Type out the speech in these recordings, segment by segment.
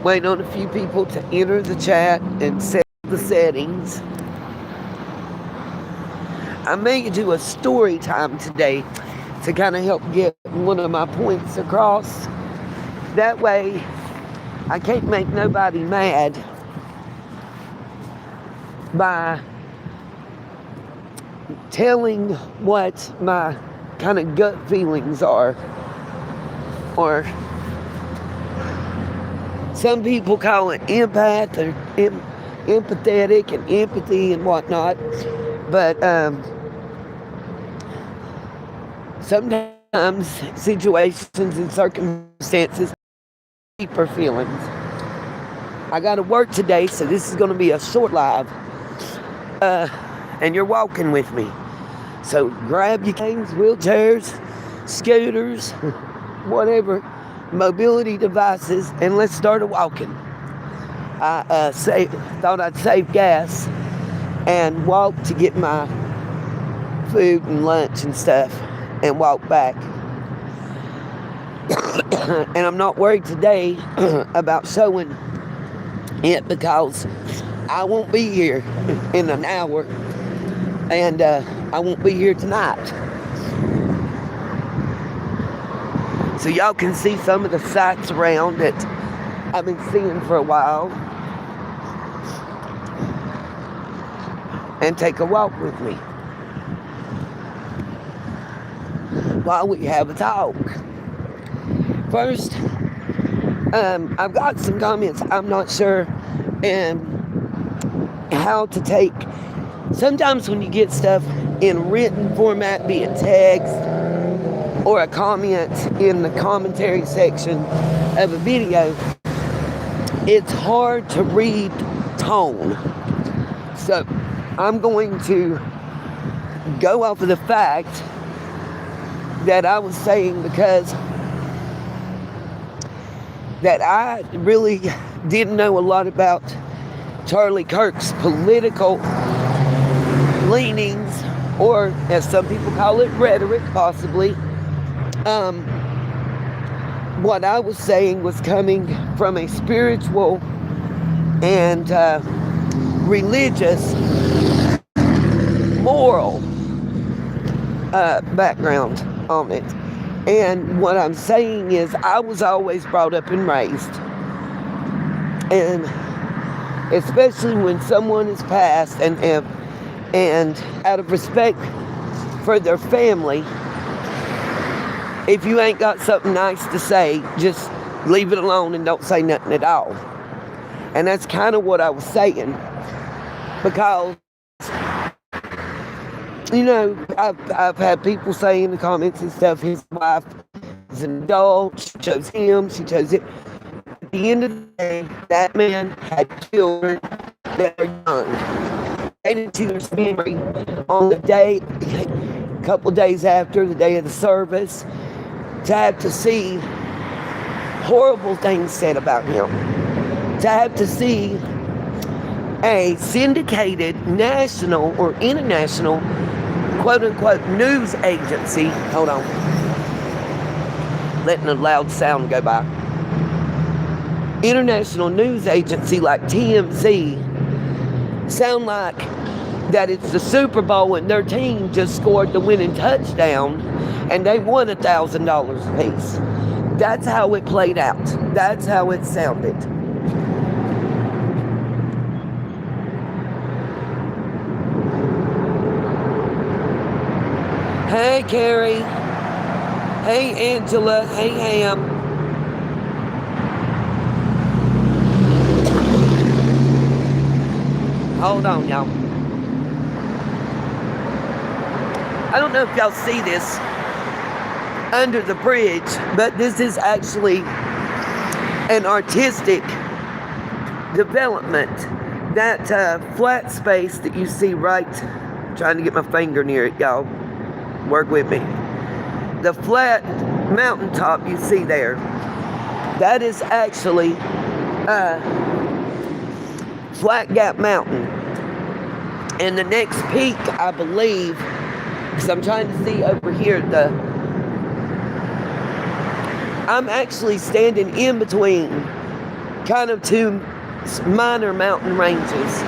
Waiting on a few people to enter the chat and set the settings. I may do a story time today to kind of help get one of my points across. That way, I can't make nobody mad by telling what my kind of gut feelings are. Or some people call it empath or empathetic and empathy and whatnot. But sometimes situations and circumstances deeper feelings. I got to work today, so this is going to be a short live. And you're walking with me. So grab your canes, wheelchairs, scooters, whatever, mobility devices, and let's start a walking. I thought I'd save gas and walk to get my food and lunch and stuff and walk back. And I'm not worried today about showing it because I won't be here in an hour, and I won't be here tonight. So y'all can see some of the sights around that I've been seeing for a while, and take a walk with me while we have a talk. First, I've got some comments I'm not sure how to take. Sometimes when you get stuff in written format, be it text or a comment in the commentary section of a video, it's hard to read tone. So I'm going to go off of the fact that I was saying, because that I really didn't know a lot about Charlie Kirk's political leanings, or as some people call it, rhetoric, possibly. What I was saying was coming from a spiritual and religious, moral background on it. And what I'm saying is I was always brought up and raised. And especially when someone is passed and out of respect for their family, if you ain't got something nice to say, just leave it alone and don't say nothing at all. And that's kind of what I was saying. Because, you know, I've had people say in the comments and stuff, his wife is an adult, she chose him, she chose it. At the end of the day, that man had children that are young. Dated to his memory on the day, a couple days after the day of the service, to have to see horrible things said about him. To have to see a syndicated national or international quote-unquote news agency, hold on, letting a loud sound go by, international news agency like TMZ sound like that it's the Super Bowl and their team just scored the winning touchdown and they won $1,000 apiece. That's how it played out. That's how it sounded. Hey, Carrie. Hey, Angela. Hey, Ham. Hold on, y'all. I don't know if y'all see this under the bridge, but this is actually an artistic development. That flat space that you see right, trying to get my finger near it, y'all. Work with me. The flat mountaintop you see there, that is actually Flat Gap Mountain. And the next peak, I believe, because I'm trying to see over here, I'm actually standing in between kind of two minor mountain ranges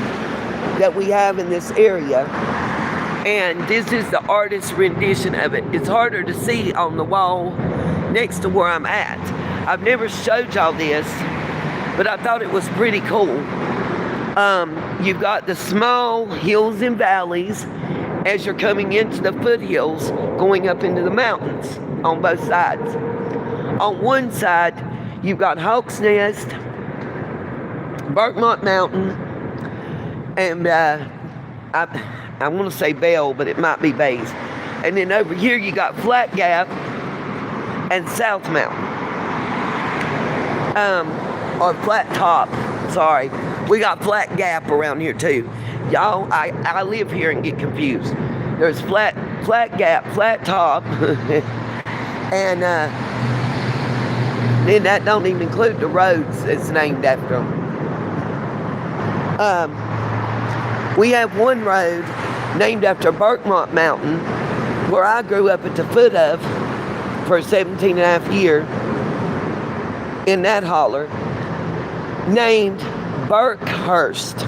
that we have in this area. And this is the artist's rendition of it. It's harder to see on the wall next to where I'm at. I've never showed y'all this, but I thought it was pretty cool. You've got the small hills and valleys as you're coming into the foothills, going up into the mountains on both sides. On one side, you've got Hawk's Nest, Berkmont Mountain, and I want to say Bell, but it might be Bays. And then over here you got Flat Gap and South Mountain. Or Flat Top, sorry. We got Flat Gap around here too. Y'all, I live here and get confused. There's Flat Gap, Flat Top, and then that don't even include the roads it's named after them. We have one road named after Berkmont Mountain, where I grew up at the foot of for 17 and a half years in that holler, named Burkhurst.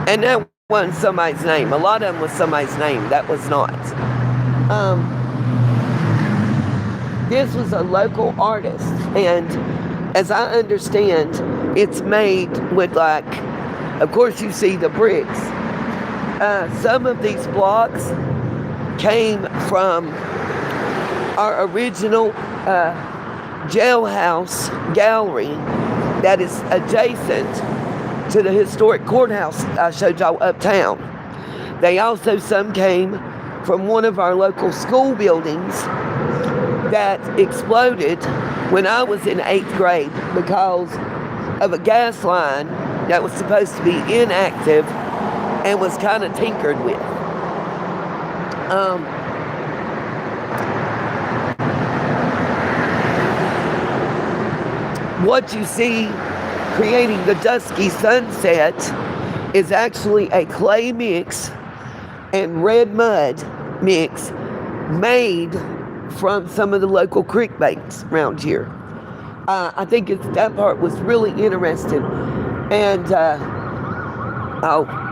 And that wasn't somebody's name. A lot of them was somebody's name. That was not. This was a local artist, and as I understand, it's made with, like, of course you see the bricks. Some of these blocks came from our original jailhouse gallery that is adjacent to the historic courthouse I showed y'all uptown. They also, some came from one of our local school buildings that exploded when I was in 8th grade because of a gas line that was supposed to be inactive and was kind of tinkered with. What you see creating the dusky sunset is actually a clay mix and red mud mix made from some of the local creek banks around here. I think that part was really interesting. And,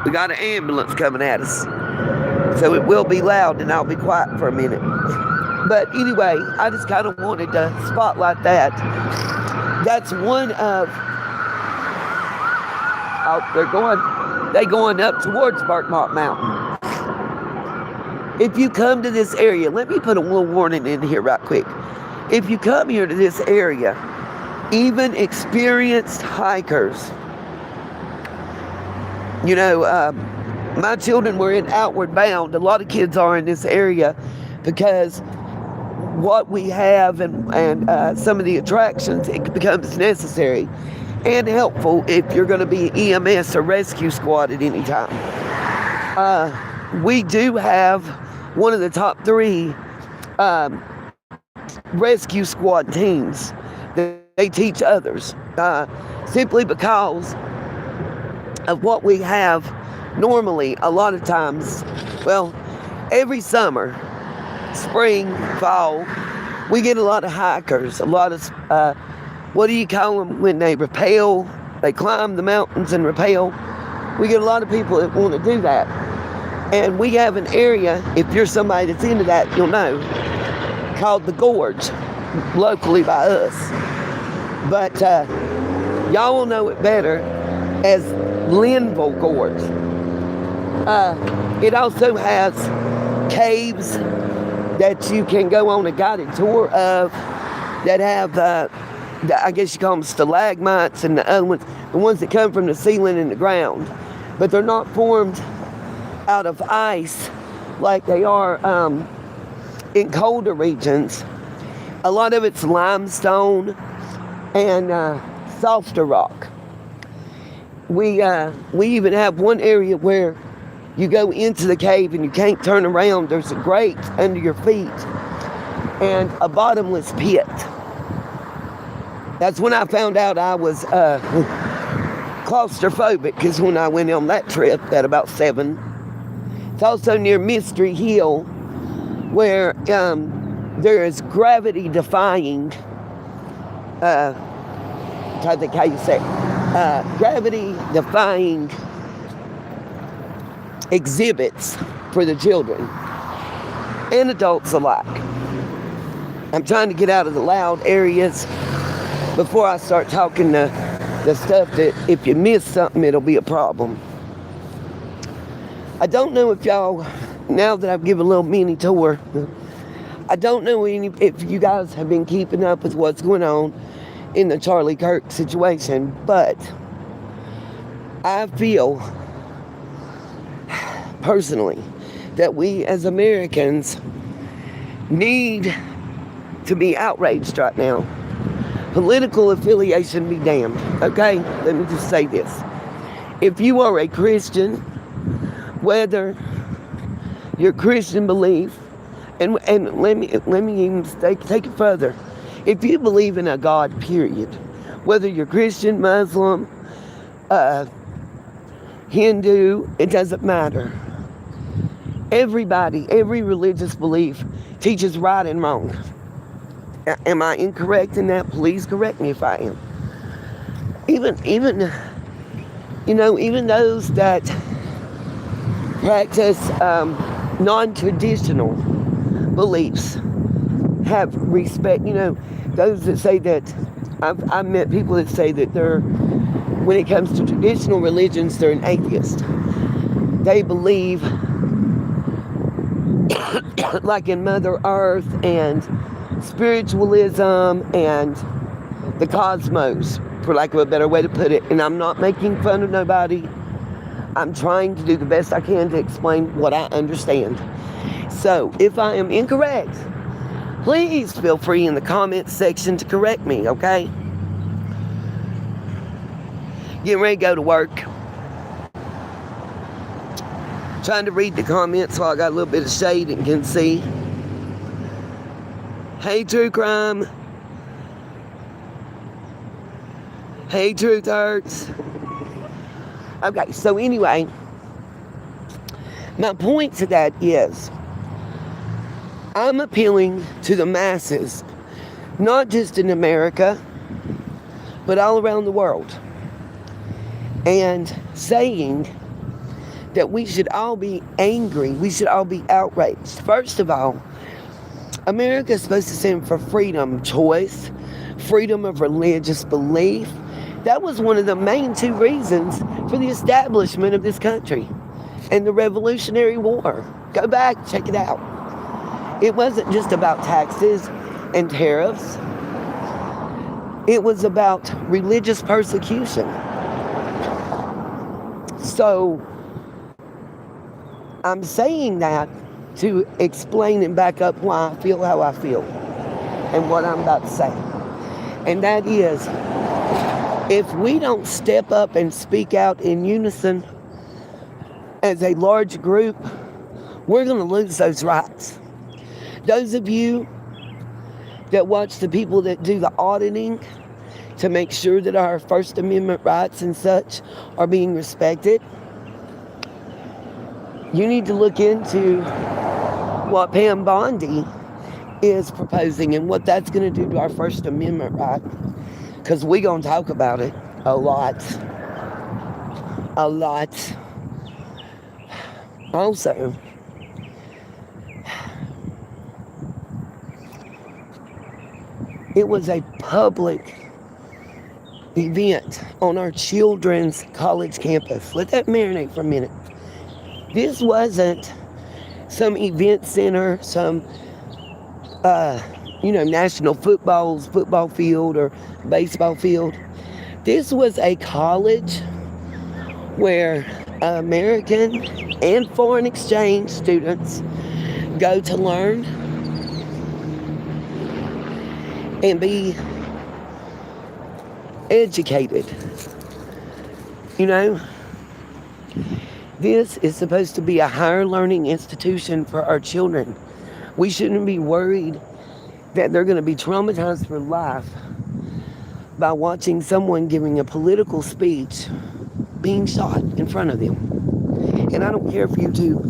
we got an ambulance coming at us. So it will be loud and I'll be quiet for a minute. But anyway, I just kind of wanted to spotlight that. That's one of, they're going up towards Berkmont Mountain. If you come to this area, let me put a little warning in here right quick. If you come here to this area, even experienced hikers, you know, my children were in Outward Bound. A lot of kids are in this area because what we have and some of the attractions, it becomes necessary and helpful if you're going to be EMS or rescue squad at any time. We do have one of the top 3 rescue squad teams that they teach others, simply because of what we have normally. A lot of times, well, every summer, spring, fall, we get a lot of hikers, a lot of, what do you call them when they rappel? They climb the mountains and rappel. We get a lot of people that want to do that. And we have an area, if you're somebody that's into that, you'll know, called the Gorge, locally by us. But y'all will know it better as Linville Gorge. It also has caves that you can go on a guided tour of that have, I guess you call them stalagmites, and the other ones, the ones that come from the ceiling and the ground. But they're not formed out of ice like they are in colder regions. A lot of it's limestone and softer rock. We even have one area where you go into the cave and you can't turn around. There's a grate under your feet and a bottomless pit. That's when I found out I was claustrophobic, because when I went on that trip at about 7, it's also near Mystery Hill, where there is gravity-defying trying to think how you say it, gravity-defying exhibits for the children and adults alike. I'm trying to get out of the loud areas before I start talking the stuff that if you miss something, it'll be a problem. I don't know if y'all, now that I've given a little mini tour, I don't know if you guys have been keeping up with what's going on in the Charlie Kirk situation, but I feel personally that we as Americans need to be outraged right now. Political affiliation be damned, okay? Let me just say this. If you are a Christian, whether your Christian belief, and let me even take it further. If you believe in a God, period, whether you're Christian, Muslim, Hindu, it doesn't matter. Everybody, every religious belief teaches right and wrong. Am I incorrect in that? Please correct me if I am. Even those that practice non-traditional beliefs have respect. Those that say that, I've met people that say that when it comes to traditional religions, they're an atheist. They believe like in Mother Earth and spiritualism and the cosmos, for lack of a better way to put it. And I'm not making fun of nobody. I'm trying to do the best I can to explain what I understand. So if I am incorrect, please feel free in the comments section to correct me, okay? Getting ready to go to work. Trying to read the comments while I got a little bit of shade and can see. Hey, True Crime. Hey, Truth Hurts. Okay, so anyway, my point to that is I'm appealing to the masses, not just in America, but all around the world, and saying that we should all be angry, we should all be outraged. First of all, America is supposed to stand for freedom of choice, freedom of religious belief. That was one of the main two reasons for the establishment of this country and the Revolutionary War. Go back, check it out. It wasn't just about taxes and tariffs. It was about religious persecution. So I'm saying that to explain and back up why I feel how I feel and what I'm about to say. And that is, if we don't step up and speak out in unison as a large group, we're going to lose those rights. Those of you that watch the people that do the auditing to make sure that our First Amendment rights and such are being respected, you need to look into what Pam Bondi is proposing and what that's going to do to our First Amendment right. Because we're going to talk about it a lot. A lot. Also, it was a public event on our children's college campus. Let that marinate for a minute. This wasn't some event center, some national football field or baseball field. This was a college where American and foreign exchange students go to learn and be educated. This is supposed to be a higher learning institution for our children. We shouldn't be worried that they're going to be traumatized for life by watching someone giving a political speech being shot in front of them. And I don't care if YouTube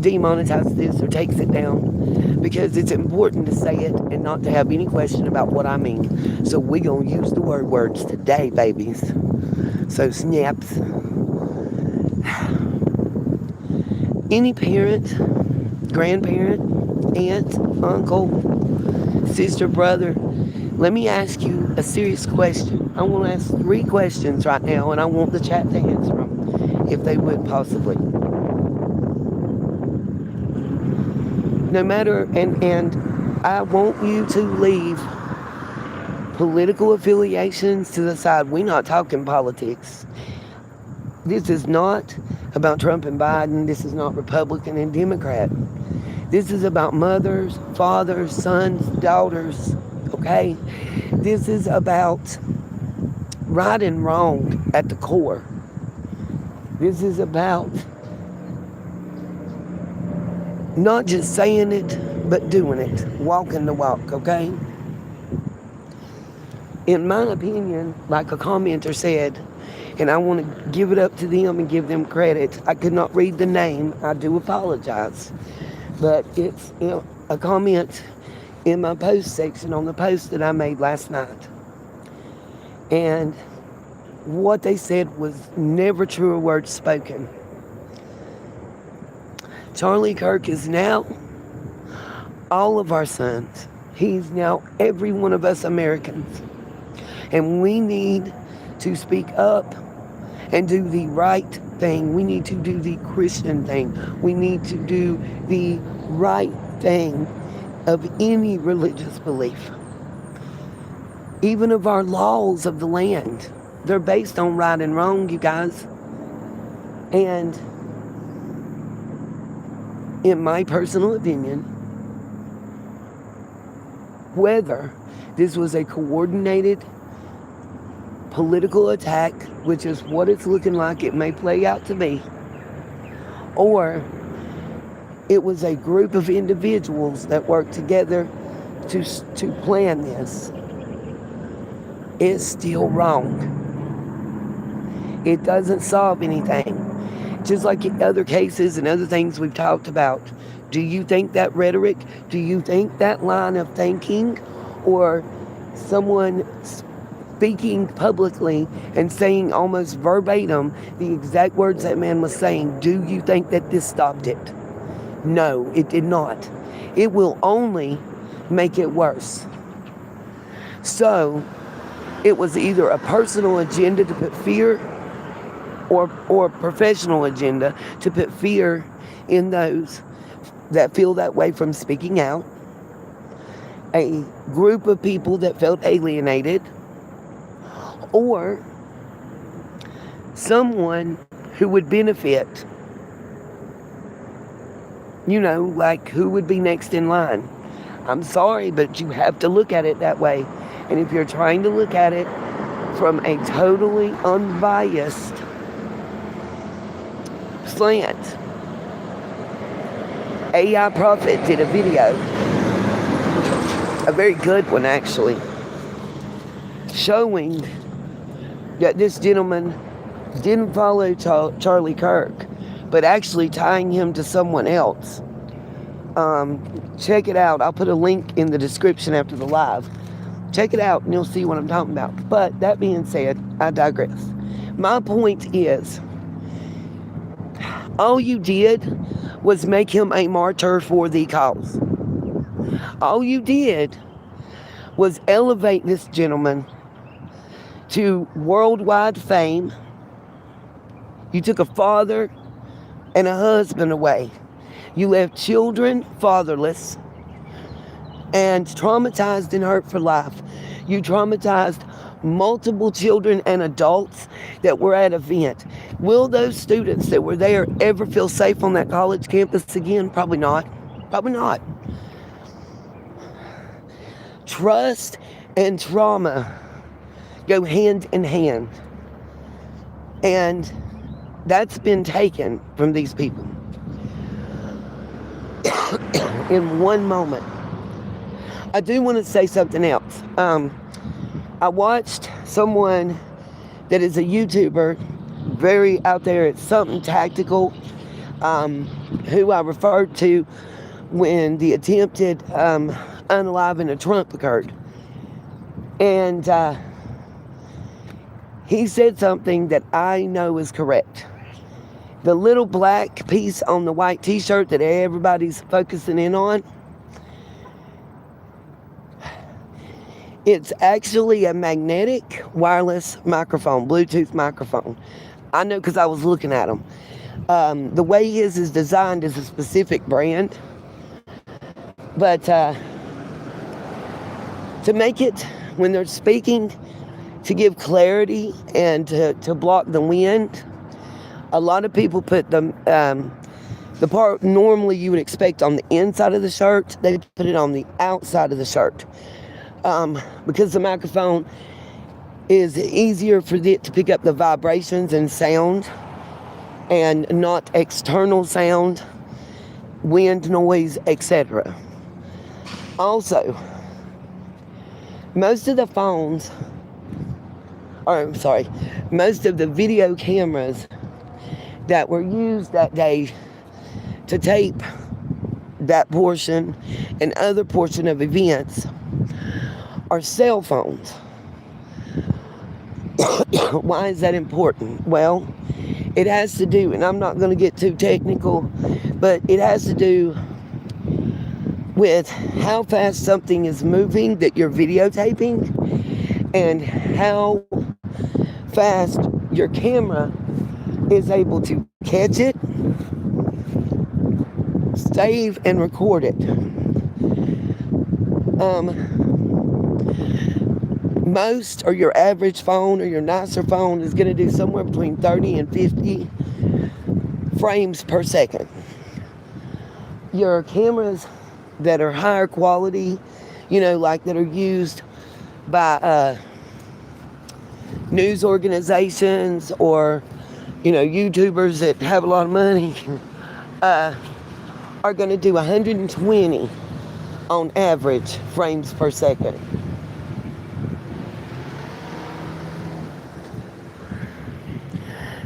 demonetizes this or takes it down, because it's important to say it and not to have any question about what I mean. So we're going to use the words today, babies. So snaps. Any parent, grandparent, aunt, uncle, sister, brother, let me ask you a serious question. I want to ask 3 questions right now, and I want the chat to answer them, if they would possibly. No matter, and I want you to leave political affiliations to the side. We're not talking politics. This is not about Trump and Biden. This is not Republican and Democrat. This is about mothers, fathers, sons, daughters, okay? This is about right and wrong at the core. This is about not just saying it, but doing it, walking the walk, okay? In my opinion, like a commenter said, and I want to give it up to them and give them credit. I could not read the name. I do apologize. But it's a comment in my post section on the post that I made last night. And what they said was never truer words spoken. Charlie Kirk is now all of our sons. He's now every one of us Americans. And we need to speak up and do the right thing. We need to do the Christian thing. We need to do the right thing of any religious belief. Even of our laws of the land. They're based on right and wrong, you guys. And in my personal opinion, whether this was a coordinated political attack, which is what it's looking like it may play out to be, or it was a group of individuals that worked together to plan this, is still wrong. It doesn't solve anything. Just like in other cases and other things we've talked about. Do you think that rhetoric, do you think that line of thinking, or someone speaking publicly and saying almost verbatim the exact words that man was saying, do you think that this stopped it? No, it did not. It will only make it worse. So it was either a personal agenda to put fear or a professional agenda to put fear in those that feel that way from speaking out, a group of people that felt alienated, or someone who would benefit, like who would be next in line. I'm sorry, but you have to look at it that way. And if you're trying to look at it from a totally unbiased slant, AI Prophet did a video, a very good one actually, showing that this gentleman didn't follow Charlie Kirk, but actually tying him to someone else. Check it out. I'll put a link in the description after the live. Check it out and you'll see what I'm talking about. But that being said, I digress. My point is, all you did was make him a martyr for the cause. All you did was elevate this gentleman to worldwide fame. You took a father and a husband away. You left children fatherless and traumatized and hurt for life. You traumatized multiple children and adults that were at an event. Will those students that were there ever feel safe on that college campus again? Probably not. Probably not. Trust and trauma go hand in hand. And that's been taken from these people in one moment. I do want to say something else. I watched someone that is a YouTuber, very out there, it's something tactical, who I referred to when the attempted unaliving of Trump occurred. And he said something that I know is correct. The little black piece on the white t-shirt that everybody's focusing in on, it's actually a magnetic wireless microphone, Bluetooth microphone. I know because I was looking at them. The way his is designed is a specific brand. But to make it, when they're speaking, to give clarity and to block the wind, a lot of people put the part normally you would expect on the inside of the shirt, they put it on the outside of the shirt. Because the microphone is easier for it to pick up the vibrations and sound and not external sound, wind noise, etc. Also, most of the video cameras that were used that day to tape that portion and other portion of events are cell phones. Why is that important? Well, it has to do, and I'm not going to get too technical, but it has to do with how fast something is moving that you're videotaping and how fast your camera is able to catch it, save, and record it. Most or your average phone or your nicer phone is going to do somewhere between 30 and 50 frames per second. Your cameras that are higher quality, like that are used by news organizations or, YouTubers that have a lot of money, are going to do 120 on average frames per second.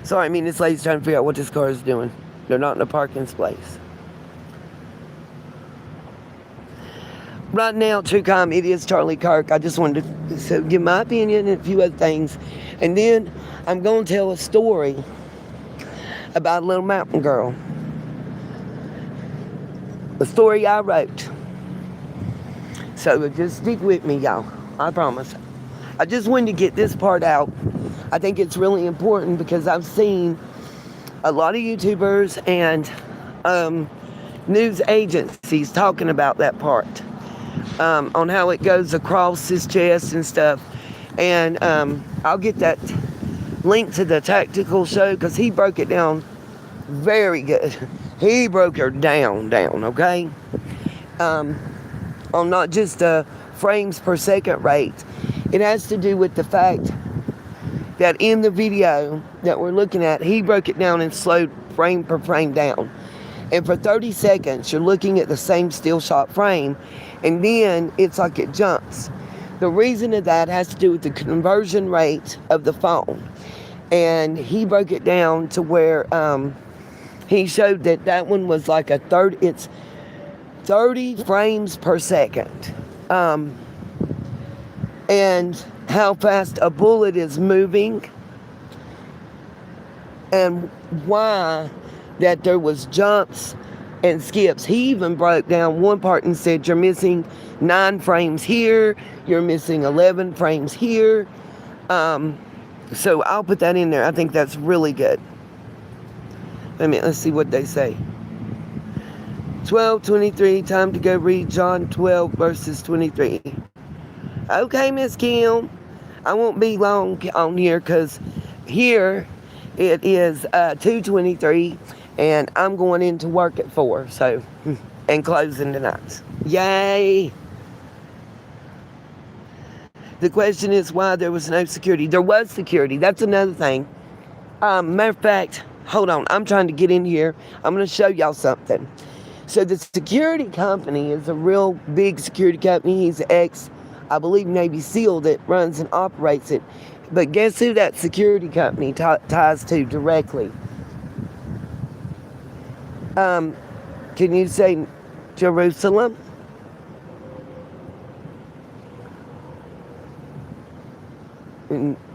Sorry, this lady's trying to figure out what this car is doing. They're not in a parking space. Right now, True Crime, it is Charlie Kirk. I just wanted to give my opinion and a few other things. And then I'm going to tell a story about a little mountain girl. The story I wrote. So just stick with me, y'all. I promise. I just wanted to get this part out. I think it's really important because I've seen a lot of YouTubers and news agencies talking about that part. On how it goes across his chest and stuff. And I'll get that link to the tactical show because he broke it down very good. He broke her down, okay? On not just the frames per second rate. It has to do with the fact that in the video that we're looking at, he broke it down and slowed frame per frame down. And for 30 seconds, you're looking at the same still shot frame, and then it's like it jumps. The reason of that has to do with the conversion rate of the phone. And he broke it down to where he showed that one was like it's 30 frames per second. And how fast a bullet is moving and why that there was jumps and skips. He even broke down one part and said you're missing 9 frames here, you're missing 11 frames here. So I'll put that in there. I think that's really good. Let's see what they say. 12:23, time to go read John 12 verses 23. Okay, Miss Kim, I won't be long on here because here it is 2:23 and I'm going into work at 4, so, and closing tonight. Yay! The question is why there was no security. There was security. That's another thing. Matter of fact, hold on. I'm trying to get in here. I'm going to show y'all something. So the security company is a real big security company. He's I believe Navy SEAL that runs and operates it. But guess who that security company ties to directly? Can you say Jerusalem.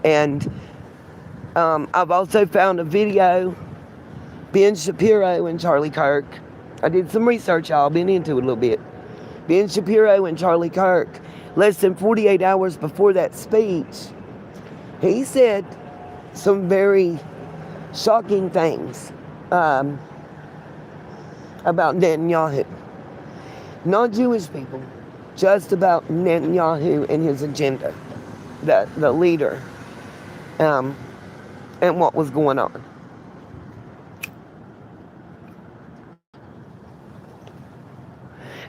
And I've also found a video, Ben Shapiro and Charlie Kirk. I did some research, y'all, been into it a little bit. Ben Shapiro and Charlie Kirk, less than 48 hours before that speech, he said some very shocking things about Netanyahu. Not Jewish people, just about Netanyahu and his agenda, the leader, and what was going on.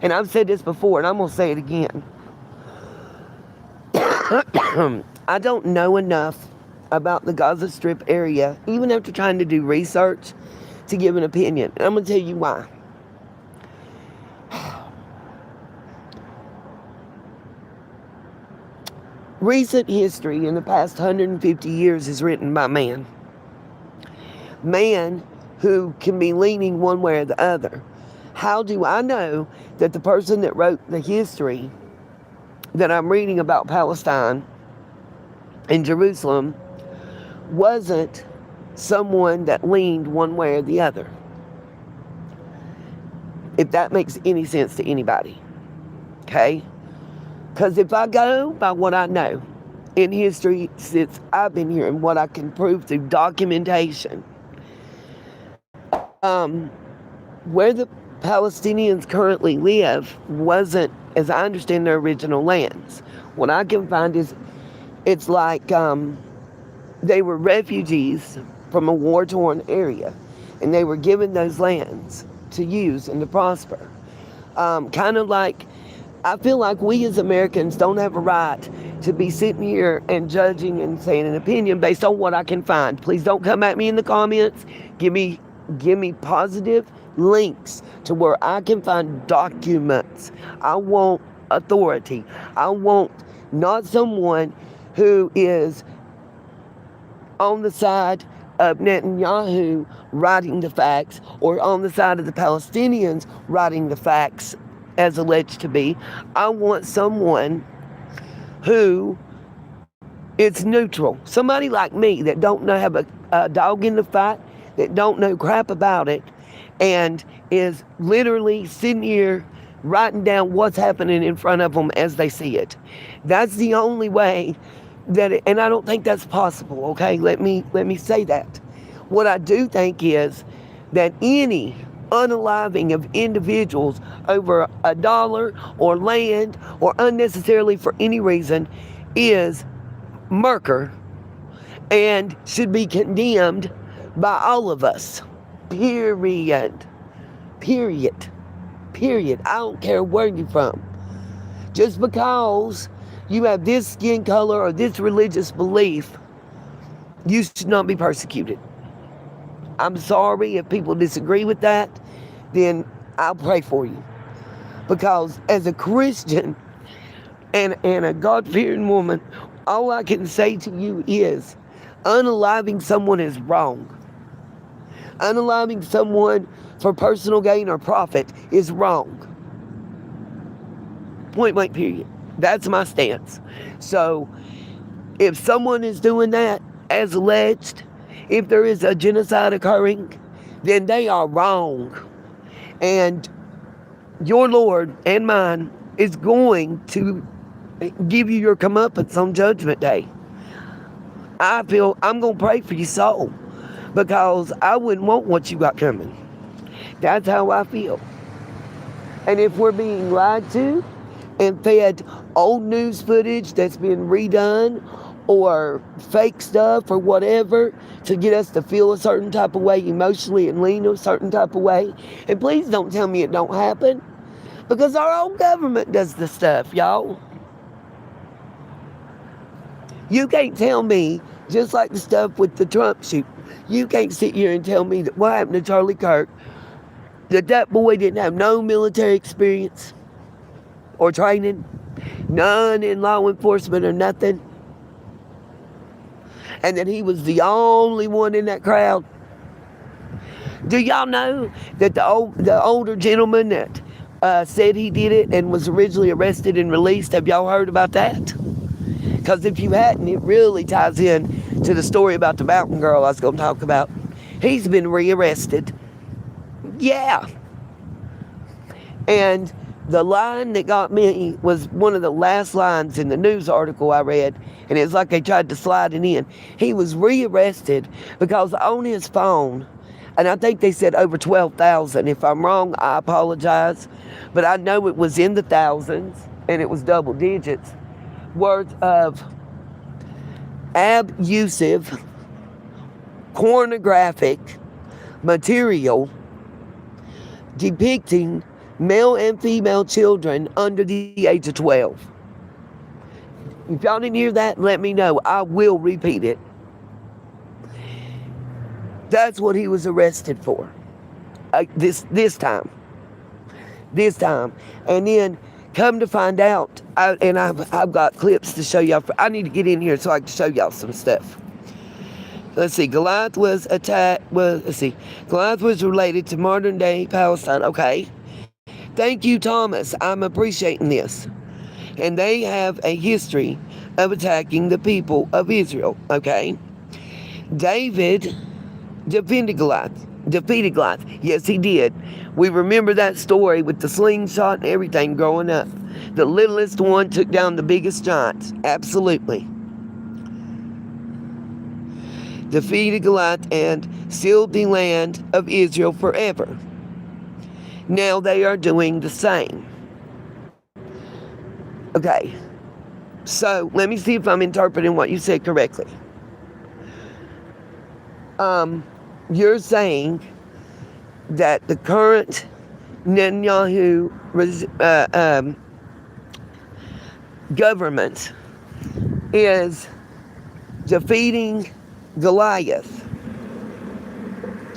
And I've said this before, and I'm going to say it again. I don't know enough about the Gaza Strip area, even after trying to do research, to give an opinion. And I'm going to tell you why. Recent history in the past 150 years is written by man. Man who can be leaning one way or the other. How do I know that the person that wrote the history that I'm reading about Palestine and Jerusalem wasn't someone that leaned one way or the other? If that makes any sense to anybody. Okay? Because if I go by what I know in history since I've been here and what I can prove through documentation, where the Palestinians currently live wasn't, as I understand, their original lands. What I can find is it's like they were refugees from a war-torn area, and they were given those lands to use and to prosper. Kind of like, I feel like we as Americans don't have a right to be sitting here and judging and saying an opinion based on what I can find. Please don't come at me in the comments. Give me positive links to where I can find documents. I want authority. I want not someone who is on the side of Netanyahu writing the facts or on the side of the Palestinians writing the facts as alleged to be. I want someone who is neutral. Somebody like me that don't know, have a dog in the fight, that don't know crap about it, and is literally sitting here writing down what's happening in front of them as they see it. That's the only way that and I don't think that's possible, okay? Let me say that. What I do think is that any unaliving of individuals over a dollar or land or unnecessarily for any reason is murder and should be condemned by all of us. Period. I don't care where you're from. Just because you have this skin color or this religious belief, you should not be persecuted. I'm sorry if people disagree with that, then I'll pray for you. Because as a Christian and a God-fearing woman, all I can say to you is unaliving someone is wrong. Unaliving someone for personal gain or profit is wrong. Point blank, period. That's my stance. So if someone is doing that as alleged, if there is a genocide occurring, then they are wrong. And your Lord and mine is going to give you your comeuppance on Judgment Day. I feel I'm going to pray for your soul because I wouldn't want what you got coming. That's how I feel. And if we're being lied to and fed old news footage that's been redone or fake stuff or whatever to get us to feel a certain type of way emotionally and lean a certain type of way, and please don't tell me it don't happen, because our own government does the stuff, y'all. You can't tell me, just like the stuff with the Trump shoot, you can't sit here and tell me that what happened to Charlie Kirk, that boy didn't have no military experience or training, none in law enforcement or nothing, and that he was the only one in that crowd. Do y'all know that the older gentleman that said he did it and was originally arrested and released. Have y'all heard about that? Because if you hadn't, it really ties in to the story about the mountain girl I was going to talk about. He's been rearrested. Yeah. And the line that got me was one of the last lines in the news article I read, and it's like they tried to slide it in. He was rearrested because on his phone, and I think they said over 12,000. If I'm wrong, I apologize. But I know it was in the thousands, and it was double digits, worth of abusive, pornographic material depicting male and female children under the age of 12. If y'all didn't hear that, let me know. I will repeat it. That's what he was arrested for. This time. And then come to find out, I've got clips to show y'all. I need to get in here so I can show y'all some stuff. Let's see. Goliath was related to modern day Palestine. Okay. Thank you, Thomas. I'm appreciating this. And they have a history of attacking the people of Israel. Okay. David defeated Goliath. Yes, he did. We remember that story with the slingshot and everything growing up. The littlest one took down the biggest giants. Absolutely. Defeated Goliath and sealed the land of Israel forever. Now they are doing the same. Okay. So let me see if I'm interpreting what you said correctly. You're saying that the current Netanyahu government is defeating Goliath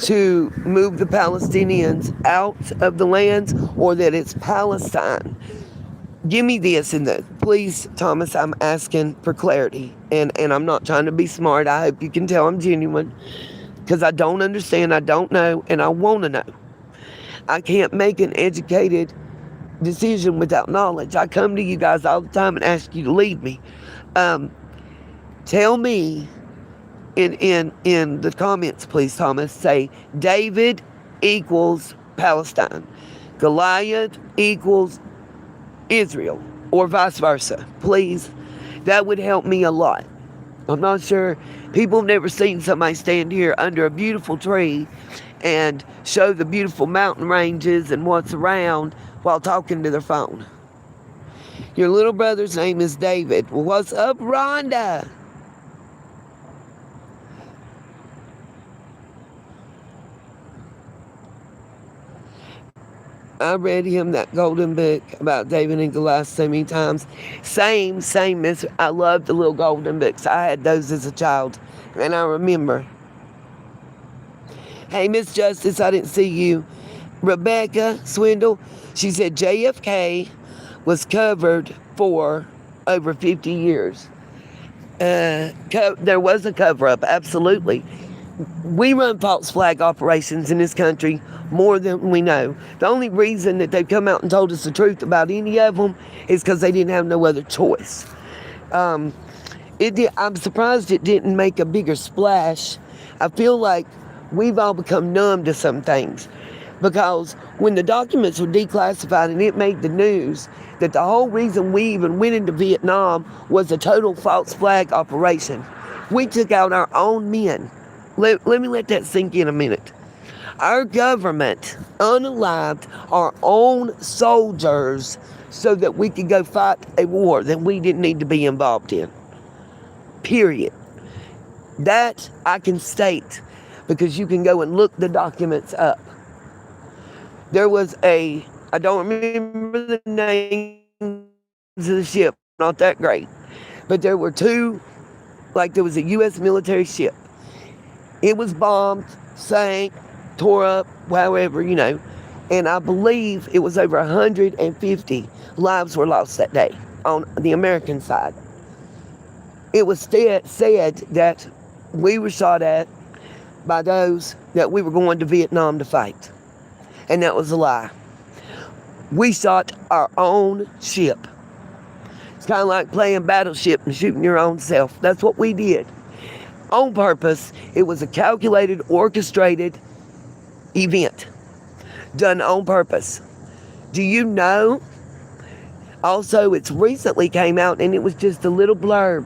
to move the Palestinians out of the lands, or that it's Palestine. Give me this in the, please, Thomas, I'm asking for clarity. And I'm not trying to be smart. I hope you can tell I'm genuine. Because I don't understand, I don't know, and I want to know. I can't make an educated decision without knowledge. I come to you guys all the time and ask you to lead me. Tell me in the comments, please, Thomas, say David equals Palestine. Goliath equals Israel, or vice versa. Please, that would help me a lot. I'm not sure. People have never seen somebody stand here under a beautiful tree and show the beautiful mountain ranges and what's around while talking to their phone. Your little brother's name is David. Well, what's up, Rhonda? I read him that golden book about David and Goliath so many times. Same, Miss. I loved the little golden books. I had those as a child, and I remember. Hey, Miss Justice, I didn't see you. Rebecca Swindle, she said JFK was covered for over 50 years. There was a cover-up, absolutely. We run false flag operations in this country more than we know. The only reason that they've come out and told us the truth about any of them is because they didn't have no other choice. I'm surprised it didn't make a bigger splash. I feel like we've all become numb to some things, because when the documents were declassified and it made the news that the whole reason we even went into Vietnam was a total false flag operation. We took out our own men. Let me let that sink in a minute. Our government unalived our own soldiers so that we could go fight a war that we didn't need to be involved in. Period. That I can state, because you can go and look the documents up. There was I don't remember the names of the ship, not that great, but there were two, like there was a U.S. military ship. It was bombed, sank, tore up, however, and I believe it was over 150 lives were lost that day on the American side. It was said that we were shot at by those that we were going to Vietnam to fight, and that was a lie. We shot our own ship. It's kind of like playing Battleship and shooting your own self. That's what we did. On purpose. It was a calculated, orchestrated event. Done on purpose. Do you know? Also, it's recently came out and it was just a little blurb.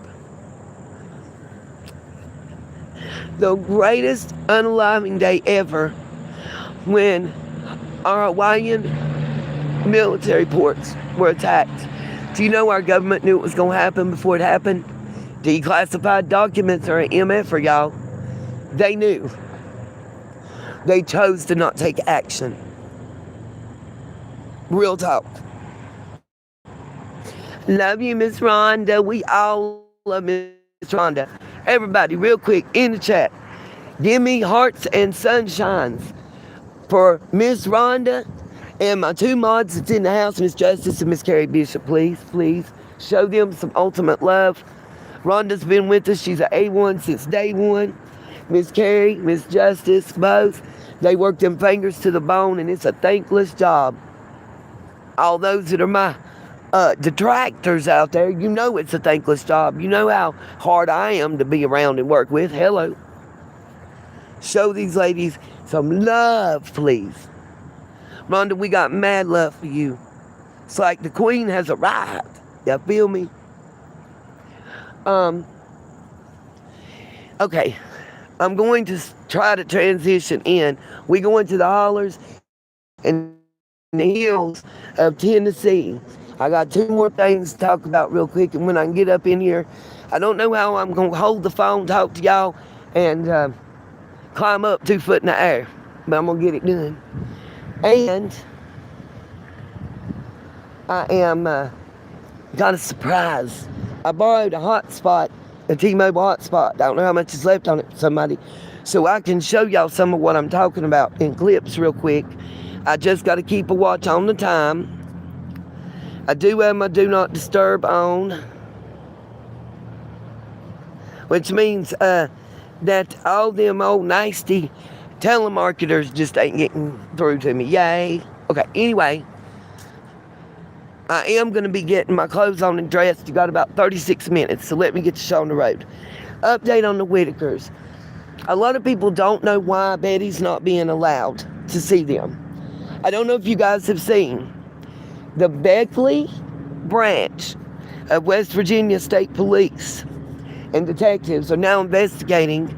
The greatest unaliving day ever when our Hawaiian military ports were attacked. Do you know our government knew it was going to happen before it happened? Declassified documents are an MF for y'all. They knew. They chose to not take action. Real talk. Love you, Miss Rhonda. We all love Miss Rhonda. Everybody, real quick, in the chat, give me hearts and sunshines for Miss Rhonda and my two mods that's in the house, Miss Justice and Miss Carrie Bishop. Please, please, show them some ultimate love. Rhonda's been with us. She's an A1 since day one. Miss Carrie, Miss Justice, both. They work them fingers to the bone, and it's a thankless job. All those that are my detractors out there, you know it's a thankless job. You know how hard I am to be around and work with. Hello. Show these ladies some love, please. Rhonda, we got mad love for you. It's like the queen has arrived. Y'all feel me? Okay. I'm going to try to transition in. We go into the hollers and the hills of Tennessee. I got two more things to talk about real quick, and when I can get up in here, I don't know how I'm going to hold the phone, talk to y'all, and climb up 2 foot in the air, but I'm going to get it done. And I am kind of surprised. I borrowed a hotspot, a T-Mobile hotspot. I don't know how much is left on it for somebody, so I can show y'all some of what I'm talking about in clips real quick. I just got to keep a watch on the time. I do have my do not disturb on, which means that all them old nasty telemarketers just ain't getting through to me. Yay. Okay, anyway, I am going to be getting my clothes on and dressed. You got about 36 minutes, so let me get the show on the road. Update on the Whitakers. A lot of people don't know why Betty's not being allowed to see them. I don't know if you guys have seen. The Beckley branch of West Virginia State Police and detectives are now investigating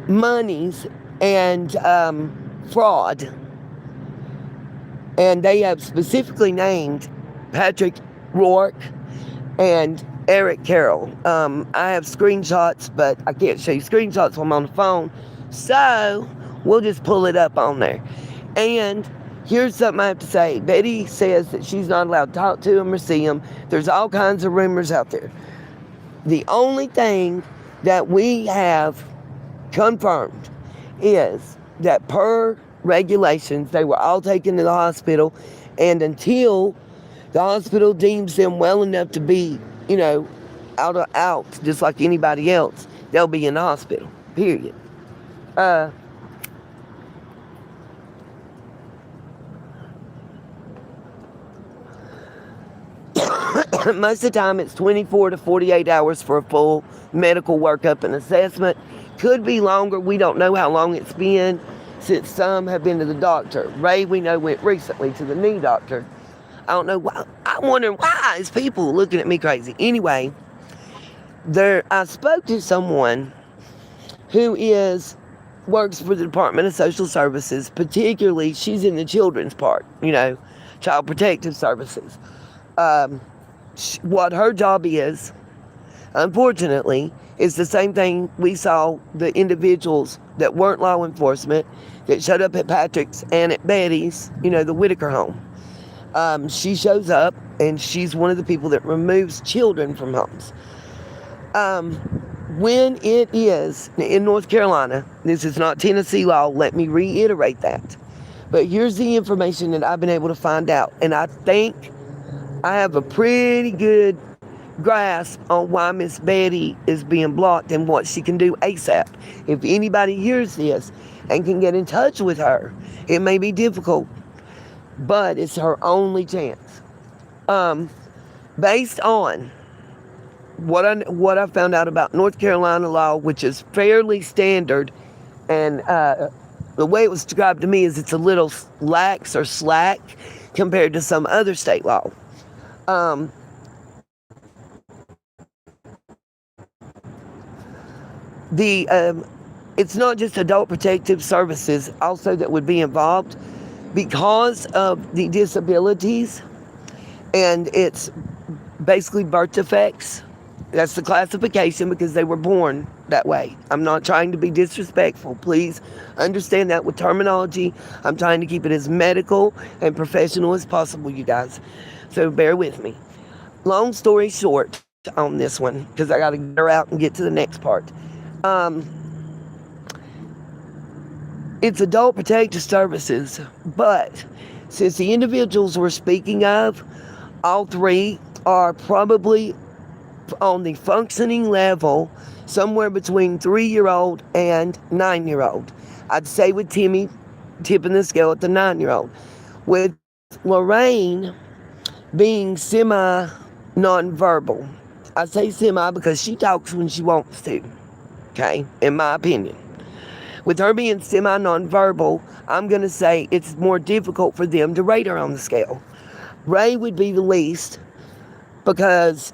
monies and fraud. And they have specifically named Patrick Rourke and Eric Carroll. I have screenshots, but I can't show you screenshots while I'm on the phone. So we'll just pull it up on there. And here's something I have to say. Betty says that she's not allowed to talk to him or see him. There's all kinds of rumors out there. The only thing that we have confirmed is that per regulations, they were all taken to the hospital, and until the hospital deems them well enough to be, out, just like anybody else, they'll be in the hospital, period. Most of the time, it's 24 to 48 hours for a full medical workup and assessment. Could be longer. We don't know how long it's been since some have been to the doctor. Ray, we know, went recently to the knee doctor. I don't know why. I'm wondering why is people looking at me crazy. Anyway, I spoke to someone who works for the Department of Social Services. Particularly, she's in the children's part, Child Protective Services. What her job is, unfortunately, is the same thing we saw the individuals that weren't law enforcement that showed up at Patrick's and at Betty's, the Whitaker home. She shows up, and she's one of the people that removes children from homes. When it is in North Carolina, this is not Tennessee law, let me reiterate that. But here's the information that I've been able to find out, and I think I have a pretty good grasp on why Miss Betty is being blocked and what she can do ASAP. If anybody hears this and can get in touch with her, it may be difficult but it's her only chance. Based on what I found out about North Carolina law, which is fairly standard, and the way it was described to me is it's a little lax or slack compared to some other state law. It's not just adult protective services also that would be involved because of the disabilities, and it's basically birth defects. That's the classification because they were born that way. I'm not trying to be disrespectful. Please understand that with terminology. I'm trying to keep it as medical and professional as possible, you guys. So bear with me. Long story short on this one, because I got to get her out and get to the next part. It's adult protective services, but since the individuals we're speaking of, all three are probably on the functioning level somewhere between 3-year-old and 9-year-old. I'd say with Timmy tipping the scale at the 9-year-old. With Lorraine being semi-nonverbal. I say semi because she talks when she wants to, okay, in my opinion. With her being semi-nonverbal, I'm going to say it's more difficult for them to rate her on the scale. Ray would be the least because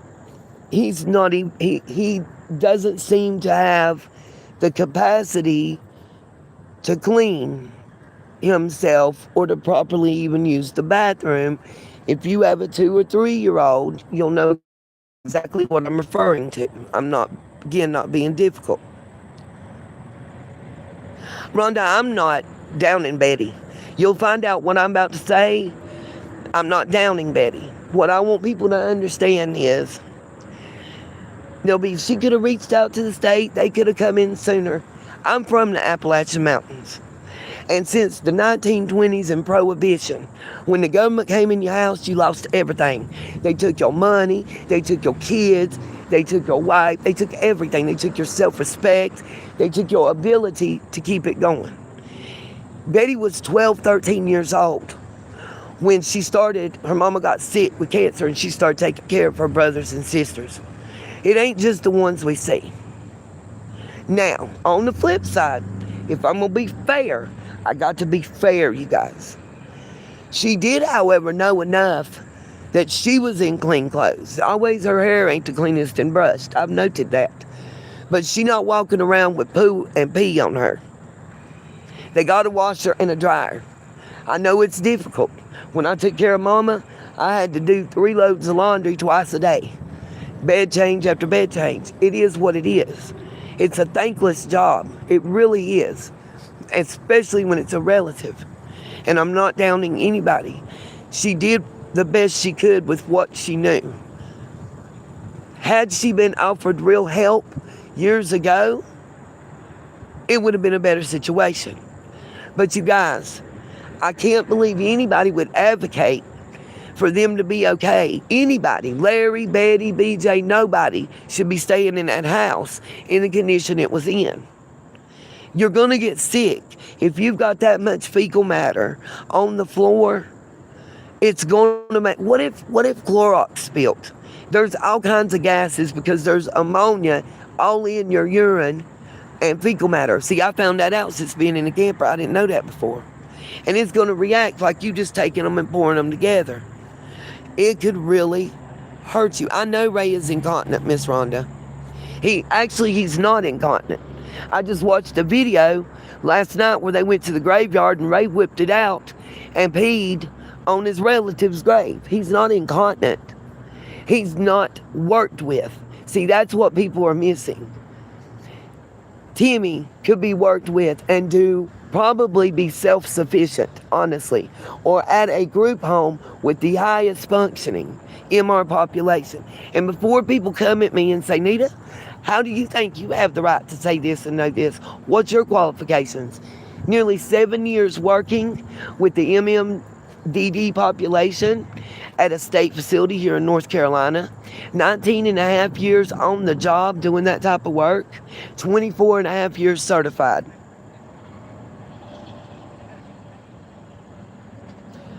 he's not, he doesn't seem to have the capacity to clean himself or to properly even use the bathroom. If you have a 2 or 3-year-old, you'll know exactly what I'm referring to. I'm not being difficult. Rhonda, I'm not downing Betty. You'll find out what I'm about to say. I'm not downing Betty. What I want people to understand is she could have reached out to the state. They could have come in sooner. I'm from the Appalachian Mountains. And since the 1920s and Prohibition, when the government came in your house, you lost everything. They took your money. They took your kids. They took your wife. They took everything. They took your self-respect. They took your ability to keep it going. Betty was 12, 13 years old when she started, her mama got sick with cancer and she started taking care of her brothers and sisters. It ain't just the ones we see. Now, on the flip side, if I'm going to be fair, I got to be fair, you guys. She did, however, know enough that she was in clean clothes. Always her hair ain't the cleanest and brushed. I've noted that. But she not walking around with poo and pee on her. They got to wash her in a dryer. I know it's difficult. When I took care of Mama, I had to do 3 loads of laundry twice a day. Bed change after bed change. It is what it is. It's a thankless job. It really is. Especially when it's a relative. And I'm not downing anybody. She did the best she could with what she knew. Had she been offered real help years ago, it would have been a better situation. But you guys, I can't believe anybody would advocate for them to be okay. Anybody, Larry, Betty, BJ, nobody should be staying in that house in the condition it was in. You're going to get sick. If you've got that much fecal matter on the floor, it's going to make... What if Clorox spilled? There's all kinds of gases because there's ammonia all in your urine and fecal matter. See, I found that out since being in the camper. I didn't know that before. And it's going to react like you just taking them and pouring them together. It could really hurt you. I know Ray is incontinent, Miss Rhonda. He's not incontinent. I just watched a video last night where they went to the graveyard and Ray whipped it out and peed on his relative's grave. He's not incontinent. He's not worked with. See, that's what people are missing. Timmy could be worked with and probably be self-sufficient, honestly, or at a group home with the highest functioning MR population. And before people come at me and say, Nita, how do you think you have the right to say this and know this? What's your qualifications? Nearly 7 years working with the MMDD population at a state facility here in North Carolina. 19 and a half years on the job doing that type of work. 24 and a half years certified.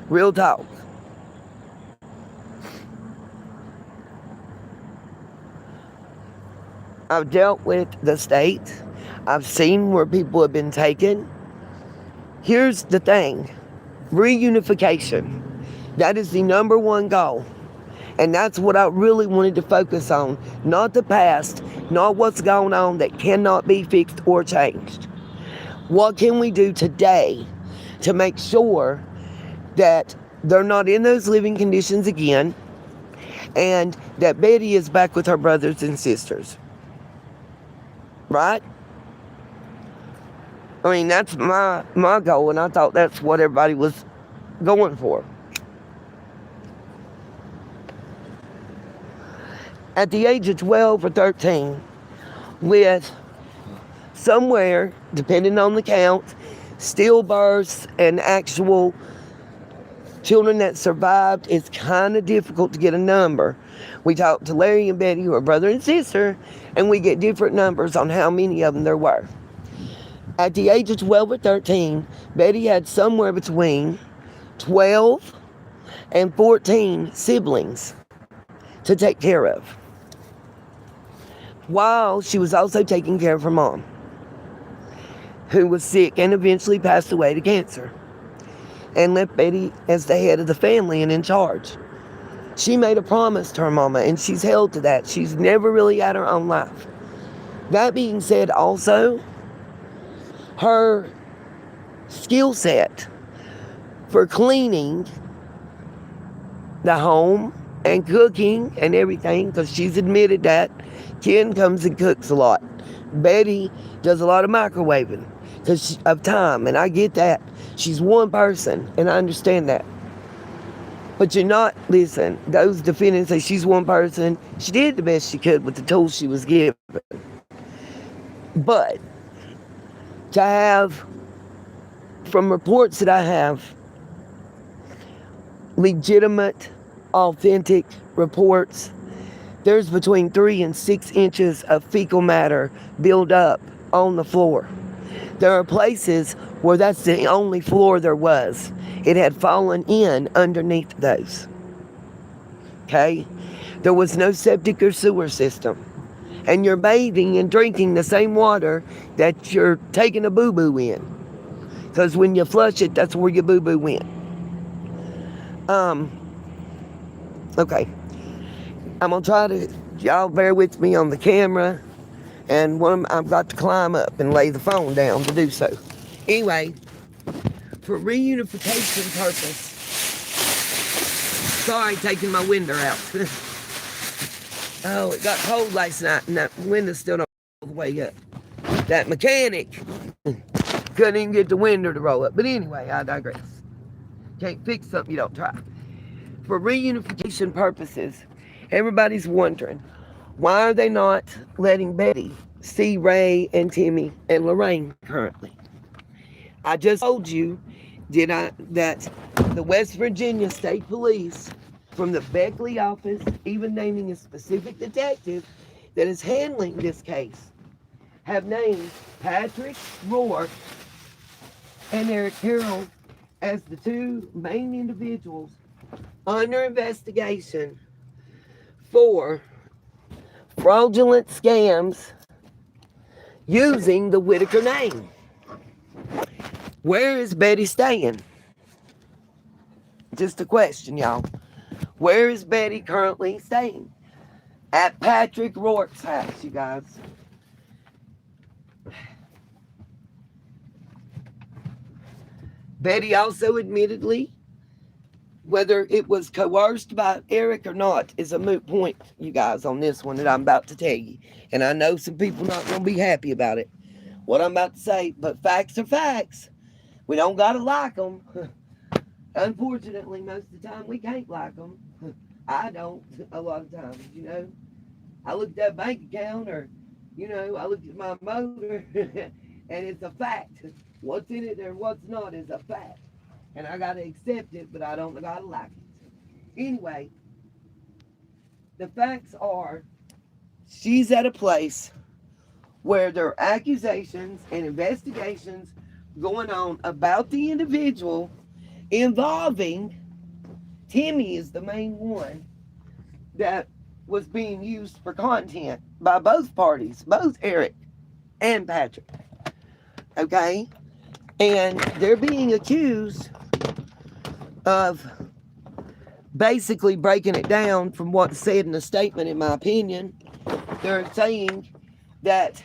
Real talk. I've dealt with the state. I've seen where people have been taken. Here's the thing. Reunification. That is the number one goal. And that's what I really wanted to focus on. Not the past, not what's going on that cannot be fixed or changed. What can we do today to make sure that they're not in those living conditions again and that Betty is back with her brothers and sisters? Right? I mean, that's my goal, and I thought that's what everybody was going for. At the age of 12 or 13, with somewhere, depending on the count, stillbirths and actual children that survived, it's kind of difficult to get a number. We talked to Larry and Betty, who are brother and sister, and we get different numbers on how many of them there were. At the age of 12 or 13, Betty had somewhere between 12 and 14 siblings to take care of, while she was also taking care of her mom, who was sick and eventually passed away to cancer, and left Betty as the head of the family and in charge. She made a promise to her mama, and she's held to that. She's never really had her own life. That being said, also, her skill set for cleaning the home and cooking and everything, because she's admitted that. Ken comes and cooks a lot. Betty does a lot of microwaving because of time, and I get that. She's one person, and I understand that. But you're not, listen, those defendants say she's one person. She did the best she could with the tools she was given. But to have, from reports that I have, legitimate, authentic reports, there's between 3 and 6 inches of fecal matter built up on the floor. There are places where that's the only floor there was. It had fallen in underneath those. Okay? There was no septic or sewer system. And you're bathing and drinking the same water that you're taking a boo-boo in. Because when you flush it, that's where your boo-boo went. Okay. I'm going to try to, y'all bear with me on the camera. And I've got to climb up and lay the phone down to do so. Anyway, for reunification purpose, sorry taking my window out. Oh, it got cold last night and that window still don't all the way up. That mechanic couldn't even get the window to roll up. But anyway, I digress. Can't fix something you don't try. For reunification purposes, everybody's wondering, why are they not letting Betty see Ray and Timmy and Lorraine currently? I just told you, that the West Virginia State Police, from the Beckley office, even naming a specific detective that is handling this case, have named Patrick Rourke and Eric Carroll as the two main individuals under investigation for fraudulent scams using the Whitaker name. Where is Betty staying? Just a question, y'all. Where is Betty currently staying? At Patrick Rourke's house, you guys. Betty also admittedly, whether it was coerced by Eric or not, is a moot point, you guys, on this one that I'm about to tell you. And I know some people not going to be happy about it, what I'm about to say, but facts are facts. We don't got to like them. Unfortunately, most of the time, we can't like them. I don't, a lot of times, you know. I look at that bank account, or, you know, I look at my motor, and it's a fact. What's in it or what's not is a fact. And I got to accept it, but I don't got to like it. Anyway, the facts are, she's at a place where there are accusations and investigations going on about the individual involving Timmy is the main one that was being used for content by both parties, both Eric and Patrick. Okay? And they're being accused of basically breaking it down from what's said in the statement, in my opinion. They're saying that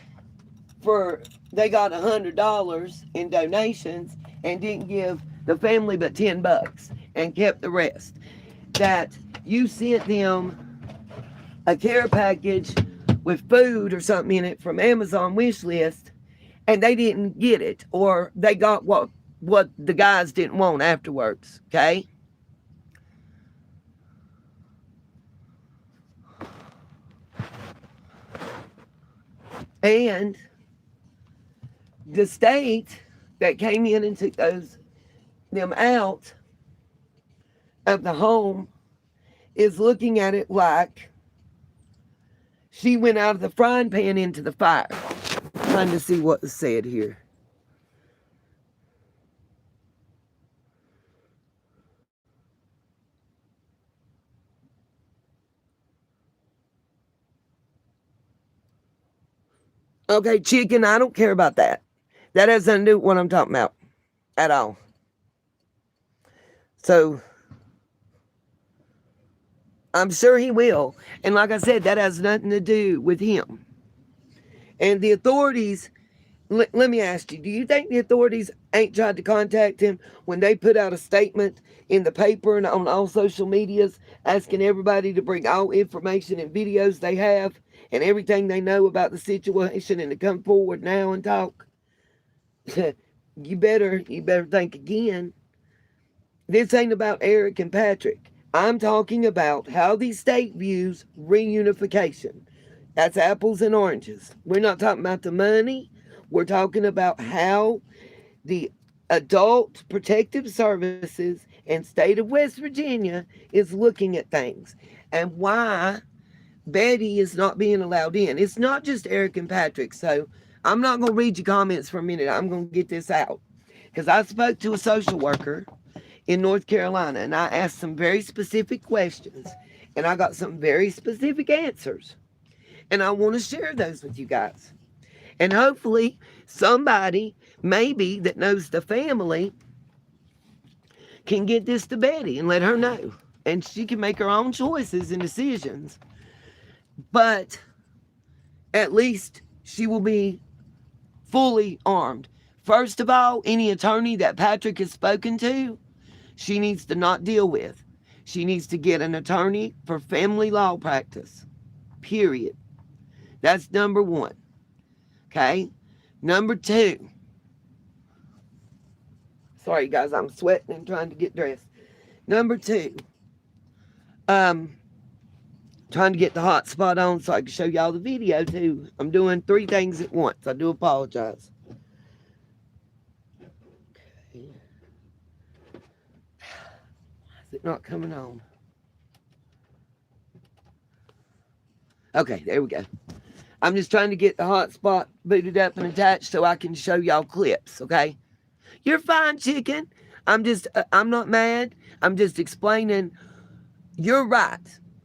they got $100 in donations and didn't give the family but $10 and kept the rest. That you sent them a care package with food or something in it from Amazon wish list, and they didn't get it, or they got what the guys didn't want afterwards. Okay? And the state that came in and took them out of the home is looking at it like she went out of the frying pan into the fire. Trying to see what was said here. Okay, chicken, I don't care about that. That has nothing to do with what I'm talking about at all. So, I'm sure he will. And like I said, that has nothing to do with him. And the authorities, let me ask you, do you think the authorities ain't tried to contact him when they put out a statement in the paper and on all social medias asking everybody to bring all information and videos they have and everything they know about the situation and to come forward now and talk? You better think again. This ain't about Eric and Patrick. I'm talking about how the state views reunification. That's apples and oranges. We're not talking about the money. We're talking about how the Adult Protective Services and state of West Virginia is looking at things and why Betty is not being allowed in. It's not just Eric and Patrick. So I'm not going to read your comments for a minute. I'm going to get this out because I spoke to a social worker in North Carolina and I asked some very specific questions and I got some very specific answers. And I want to share those with you guys. And hopefully somebody maybe that knows the family can get this to Betty and let her know. And she can make her own choices and decisions. But at least she will be fully armed. First of all, any attorney that Patrick has spoken to, she needs to not deal with. She needs to get an attorney for family law practice. Period. That's number one. Okay? Number two. Sorry, guys, I'm sweating and trying to get dressed. Number two. Trying to get the hot spot on so I can show y'all the video too. I'm doing 3 things at once. I do apologize. Okay. Why is it not coming on? Okay, there we go. I'm just trying to get the hotspot booted up and attached so I can show y'all clips, okay? You're fine, chicken. I'm not mad. I'm just explaining you're right.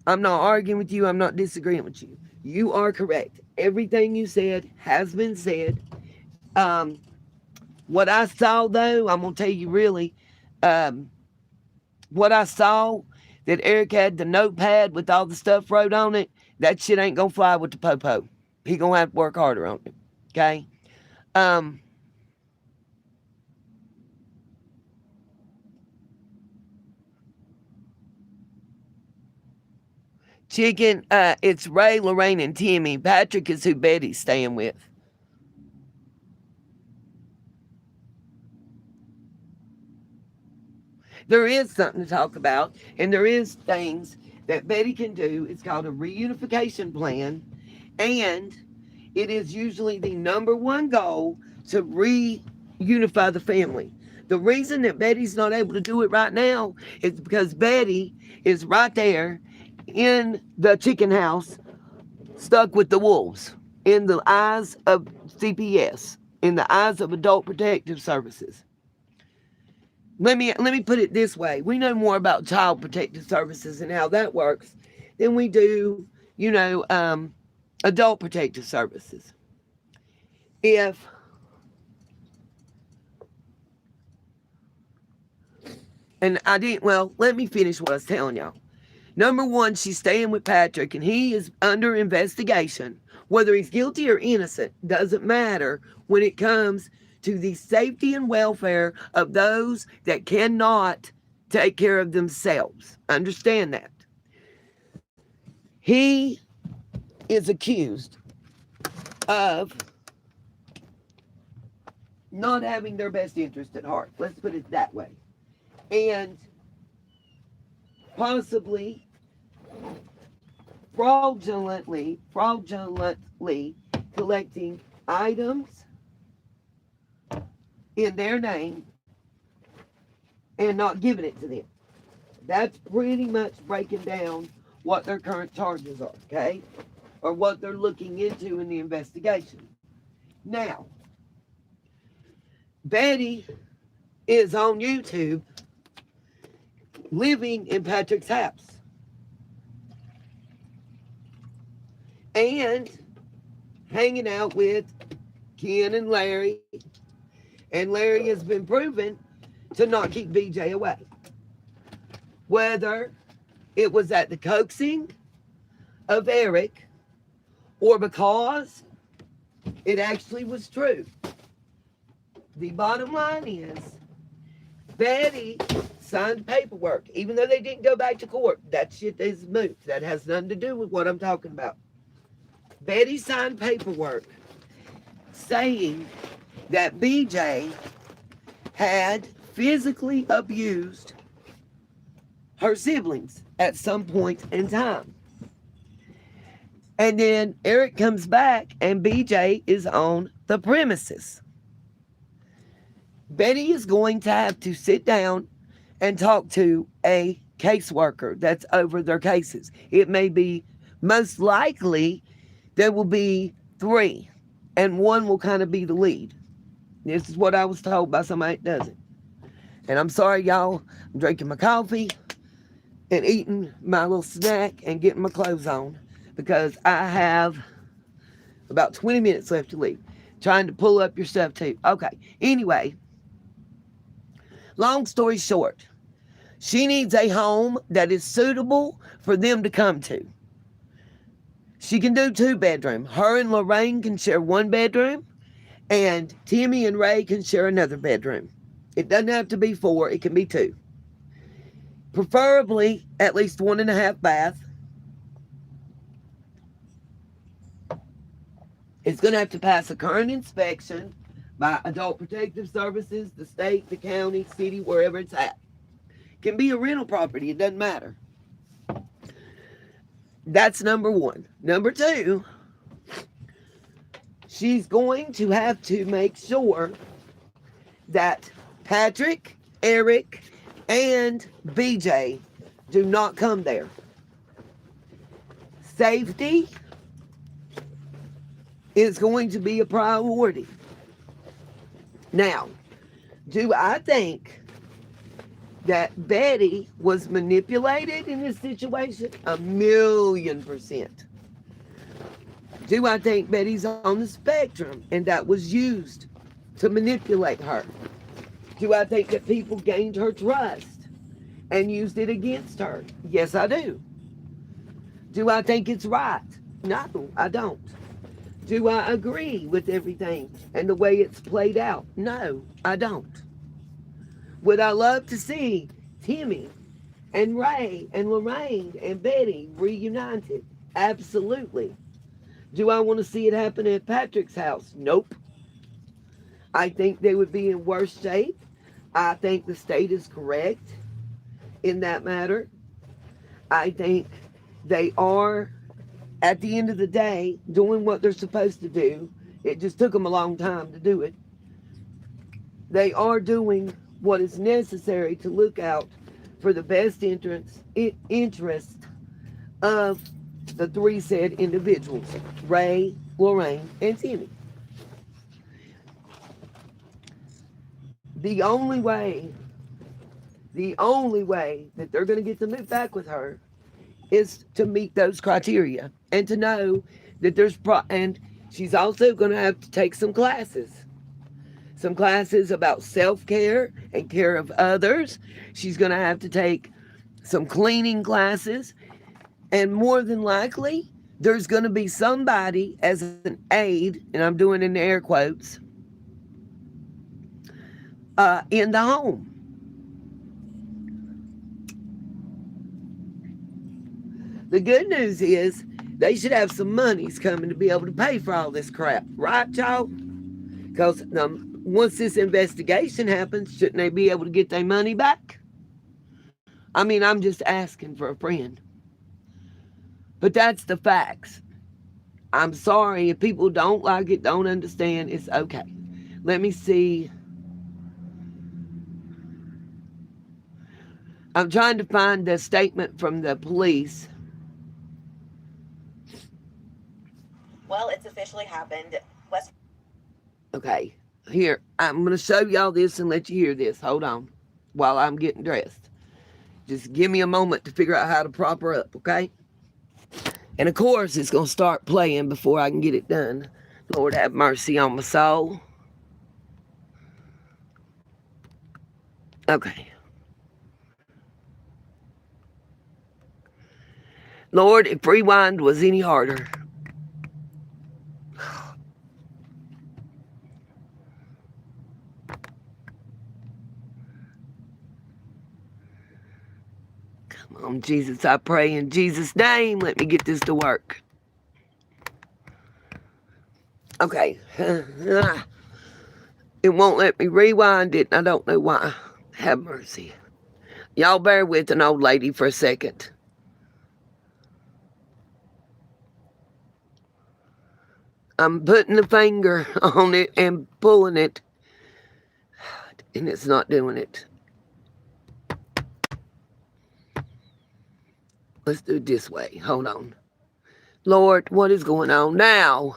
I'm not arguing with you. I'm not disagreeing with you. You are correct. Everything you said has been said. What I saw, though, I'm going to tell you really, what I saw that Eric had the notepad with all the stuff wrote on it, that shit ain't going to fly with the popo. He going to have to work harder on it. Okay? Chicken, it's Ray, Lorraine, and Timmy. Patrick is who Betty's staying with. There is something to talk about, and there is things that Betty can do. It's called a reunification plan, and it is usually the number one goal to reunify the family. The reason that Betty's not able to do it right now is because Betty is right there in the chicken house, stuck with the wolves, in the eyes of CPS, in the eyes of Adult Protective Services. let me put it this way. We know more about child protective services and how that works than we do, adult protective services. Let me finish what I was telling y'all. Number one, she's staying with Patrick, and he is under investigation. Whether he's guilty or innocent doesn't matter when it comes to the safety and welfare of those that cannot take care of themselves. Understand that. He is accused of not having their best interest at heart. Let's put it that way. And possibly fraudulently collecting items in their name and not giving it to them. That's pretty much breaking down what their current charges are, okay? Or what they're looking into in the investigation. Now, Betty is on YouTube living in Patrick's house. And hanging out with Ken and Larry. And Larry has been proven to not keep BJ away. Whether it was at the coaxing of Eric or because it actually was true. The bottom line is Betty signed paperwork, even though they didn't go back to court. That shit is moot. That has nothing to do with what I'm talking about. Betty signed paperwork saying that BJ had physically abused her siblings at some point in time. And then Eric comes back and BJ is on the premises. Betty is going to have to sit down and talk to a caseworker that's over their cases. It may be, most likely, there will be 3, and one will kind of be the lead. This is what I was told by somebody that does it. And I'm sorry, y'all. I'm drinking my coffee and eating my little snack and getting my clothes on because I have about 20 minutes left to leave. Trying to pull up your stuff too. Okay. Anyway, long story short, she needs a home that is suitable for them to come to. She can do 2 bedroom. Her and Lorraine can share 1 bedroom, and Timmy and Ray can share another bedroom. It doesn't have to be 4, it can be 2. Preferably at least 1.5 bath. It's going to have to pass a current inspection by Adult Protective Services, the state, the county, city, wherever it's at. It can be a rental property, it doesn't matter. That's number 1. Number 2, she's going to have to make sure that Patrick, Eric, and BJ do not come there. Safety is going to be a priority. Now, do I think that Betty was manipulated in this situation? 1,000,000%. Do I think Betty's on the spectrum and that was used to manipulate her? Do I think that people gained her trust and used it against her? Yes, I do. Do I think it's right? No, I don't. Do I agree with everything and the way it's played out? No, I don't. Would I love to see Timmy and Ray and Lorraine and Betty reunited? Absolutely. Do I want to see it happen at Patrick's house? Nope. I think they would be in worse shape. I think the state is correct in that matter. I think they are, at the end of the day, doing what they're supposed to do. It just took them a long time to do it. They are doing what is necessary to look out for the best interest of the 3 said individuals, Ray, Lorraine, and Timmy. The only way The only way that they're going to get to move back with her is to meet those criteria and to know that and she's also going to have to take some classes about self-care and care of others. She's going to have to take some cleaning classes, and more than likely there's going to be somebody as an aide, and I'm doing in air quotes, in the home. The good news is they should have some monies coming to be able to pay for all this crap, right, y'all? Because once this investigation happens, shouldn't they be able to get their money back? I mean, I'm just asking for a friend. But that's the facts. I'm sorry if people don't like it, don't understand, it's okay. Let me see. I'm trying to find the statement from the police. Well, it's officially happened. Okay, here, I'm going to show y'all this and let you hear this. Hold on, while I'm getting dressed. Just give me a moment to figure out how to prop her up, okay? And of course, it's going to start playing before I can get it done. Lord have mercy on my soul. Okay. Lord, if rewind was any harder. Come on, Jesus, I pray in Jesus' name. Let me get this to work. Okay. It won't let me rewind it, and I don't know why. Have mercy. Y'all bear with an old lady for a second. I'm putting the finger on it and pulling it, and it's not doing it. Let's do it this way. Hold on. Lord, what is going on now?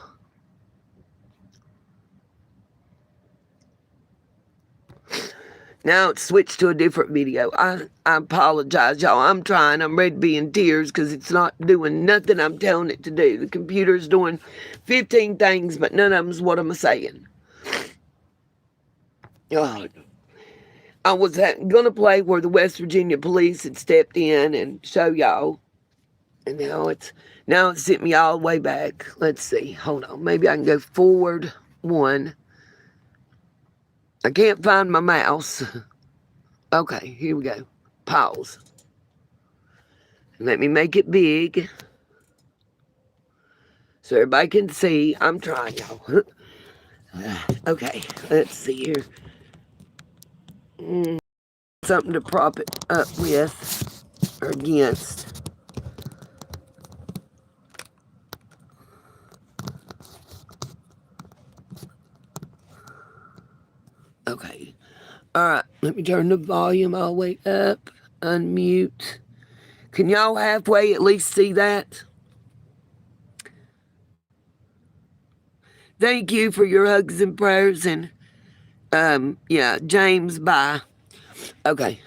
Now it's switched to a different video. I apologize, y'all. I'm trying. I'm ready to be in tears because it's not doing nothing I'm telling it to do. The computer's doing 15 things, but none of them's what I'm saying. God. I was going to play where the West Virginia police had stepped in and show y'all. And now it sent me all the way back. Let's see. Hold on. Maybe I can go forward one. I can't find my mouse. Okay, here we go. Pause. Let me make it big so everybody can see. I'm trying, y'all. Okay, let's see here. Something to prop it up with or against. Okay. All right, let me turn the volume all the way up. Unmute. Can y'all halfway at least see that? Thank you for your hugs and prayers and yeah, James, bye. Okay.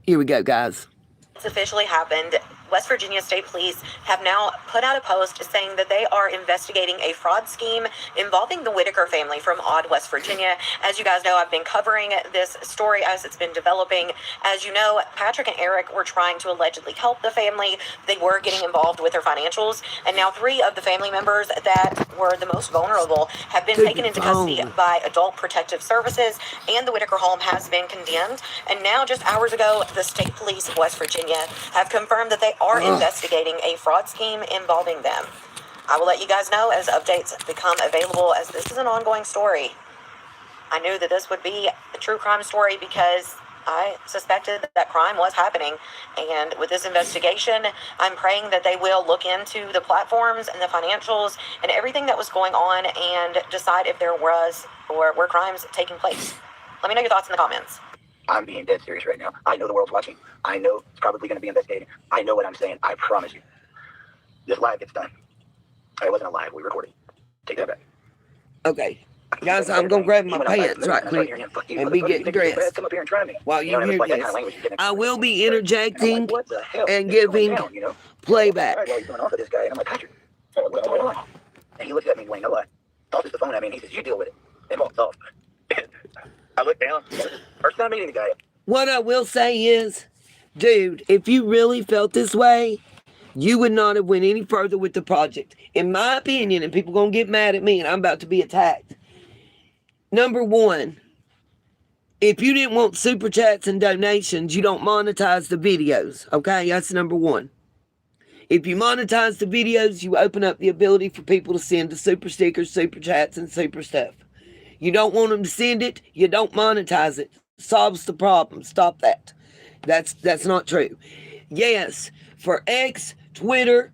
Here we go, guys. It's officially happened. West Virginia State Police have now put out a post saying that they are investigating a fraud scheme involving the Whitaker family from Odd, West Virginia. As you guys know, I've been covering this story as it's been developing. As you know, Patrick and Eric were trying to allegedly help the family. They were getting involved with their financials. And now 3 of the family members that were the most vulnerable have been taken into custody by Adult Protective Services, and the Whitaker home has been condemned. And now, just hours ago, the State Police of West Virginia have confirmed that they are investigating a fraud scheme involving them. I will let you guys know as updates become available, as this is an ongoing story. I knew that this would be a true crime story because I suspected that crime was happening. And with this investigation, I'm praying that they will look into the platforms and the financials and everything that was going on and decide if there was or were crimes taking place. Let me know your thoughts in the comments. I'm being dead serious right now. I know the world's watching. I know it's probably going to be investigating. I know what I'm saying. I promise you. This live gets done. It wasn't a live. We recorded. Take that back. Okay. Guys, I'm going to grab my He went outside pants the movie, right and I started quick hearing him, "Fuck you, and be motherfucker. You getting think you're so bad? dressed Come up here and try me." while You know, you and it's hear like that kind of this. language you get next I to will be And I'm interjecting like, what the hell and is going giving down, you know? playback. While he's going off of this guy, and I'm like, "Patrick, what's going on?" And he looks at me, Wayne, no, tosses the phone at me, and he says, "You deal with it," and walks off. I look down. First time meeting the guy. What I will say is, dude, if you really felt this way, you would not have went any further with the project. In my opinion, and people going to get mad at me and I'm about to be attacked. Number one, if you didn't want super chats and donations, you don't monetize the videos. Okay, that's number one. If you monetize the videos, you open up the ability for people to send the super stickers, super chats, and super stuff. You don't want them to send it, you don't monetize it. Solves the problem. Stop that. That's not true. Yes, for X, Twitter,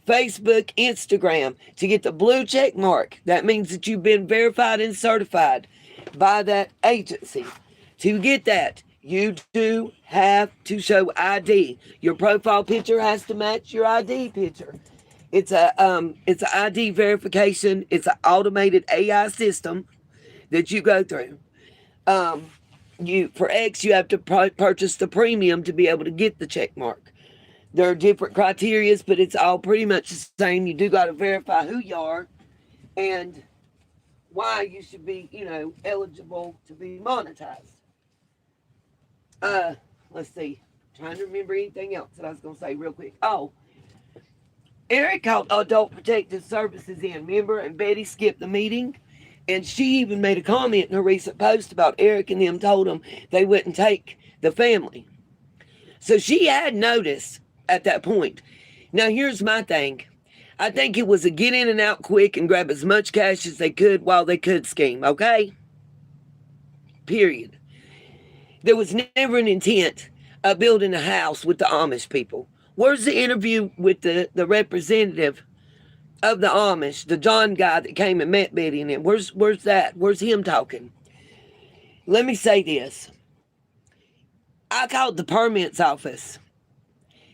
Facebook, Instagram, to get the blue check mark, that means that you've been verified and certified by that agency. To get that, you do have to show ID. Your profile picture has to match your ID picture. It's a ID verification. It's an automated AI system that you go through. For X, you have to purchase the premium to be able to get the check mark. There are different criterias, but it's all pretty much the same. You do got to verify who you are and why you should be, eligible to be monetized. Let's see. Trying to remember anything else that I was going to say real quick. Oh, Eric called Adult Protective Services in, remember? And Betty skipped the meeting. And she even made a comment in her recent post about Eric and them told them they wouldn't take the family. So she had notice at that point. Now, here's my thing. I think it was a get in and out quick and grab as much cash as they could while they could scheme, okay? Period. There was never an intent of building a house with the Amish people. Where's the interview with the representative of the Amish, the John guy that came and met Betty and him? Where's that? Where's him talking? Let me say this. I called the permits office.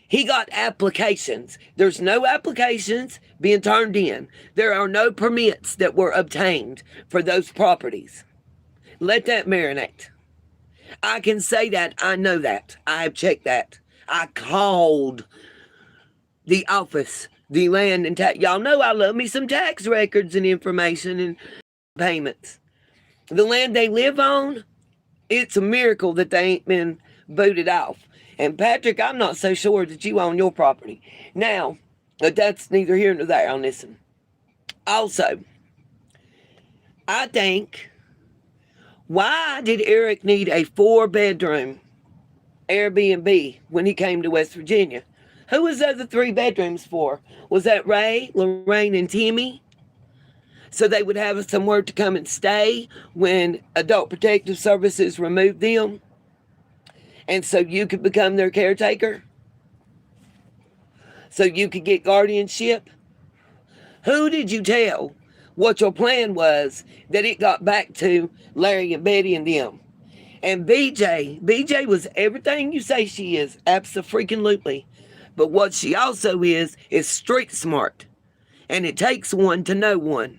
He got applications. There's no applications being turned in. There are no permits that were obtained for those properties. Let that marinate. I can say that. I know that. I have checked that. I called the office, the land and tax. Y'all know I love me some tax records and information and payments. The land they live on, it's a miracle that they ain't been booted off. And Patrick, I'm not so sure that you own your property. Now, but that's neither here nor there on this one. Also, I think, why did Eric need a 4-bedroom Airbnb when he came to West Virginia? Who was the other 3 bedrooms for? Was that Ray, Lorraine, and Timmy? So they would have somewhere to come and stay when Adult Protective Services removed them? And so you could become their caretaker? So you could get guardianship? Who did you tell what your plan was that it got back to Larry and Betty and them? And BJ was everything you say she is, abso-freaking-lutely. But what she also is street smart. And it takes one to know one.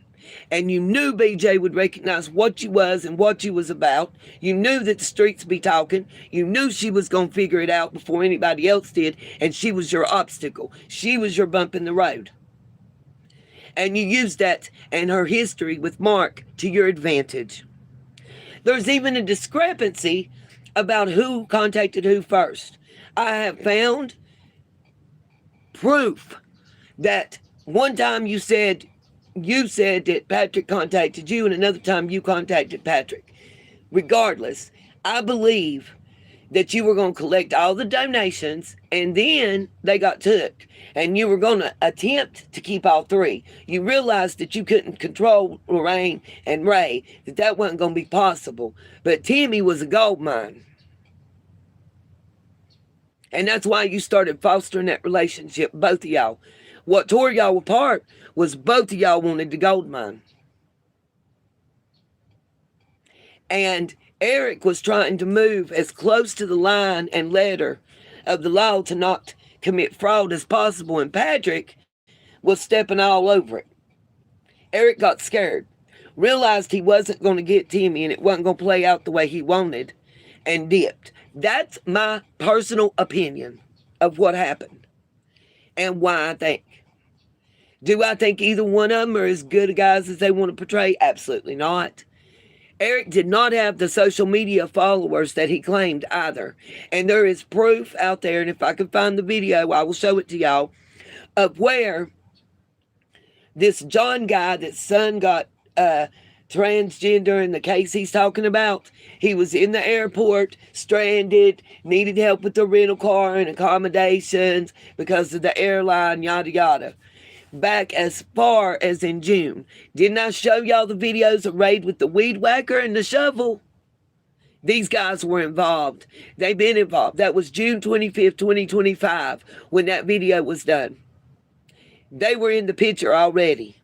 And you knew BJ would recognize what you was and what you was about. You knew that the streets be talking. You knew she was going to figure it out before anybody else did. And she was your obstacle. She was your bump in the road. And you used that and her history with Mark to your advantage. There's even a discrepancy about who contacted who first. I have found proof that one time you said that Patrick contacted you and another time you contacted Patrick. Regardless, I believe that you were going to collect all the donations and then they got took. And you were going to attempt to keep all 3. You realized that you couldn't control Lorraine and Ray, that wasn't going to be possible. But Timmy was a gold mine. And that's why you started fostering that relationship, both of y'all. What tore y'all apart was both of y'all wanted the gold mine. And Eric was trying to move as close to the line and letter of the law to not commit fraud as possible, and Patrick was stepping all over it. Eric got scared. realized he wasn't going to get Timmy and it wasn't going to play out the way he wanted, and dipped. That's my personal opinion of what happened and why I think. Do I think either one of them are as good guys as they want to portray? Absolutely not. Eric did not have the social media followers that he claimed either. And there is proof out there, and if I can find the video, I will show it to y'all, of where this John guy, that son got transgender in the case he's talking about. He was in the airport, stranded, needed help with the rental car and accommodations because of the airline, yada yada. Back as far as in June. Didn't I show y'all the videos of Raid with the weed whacker and the shovel? These guys were involved. They've been involved. That was June 25th, 2025, when that video was done. They were in the picture already.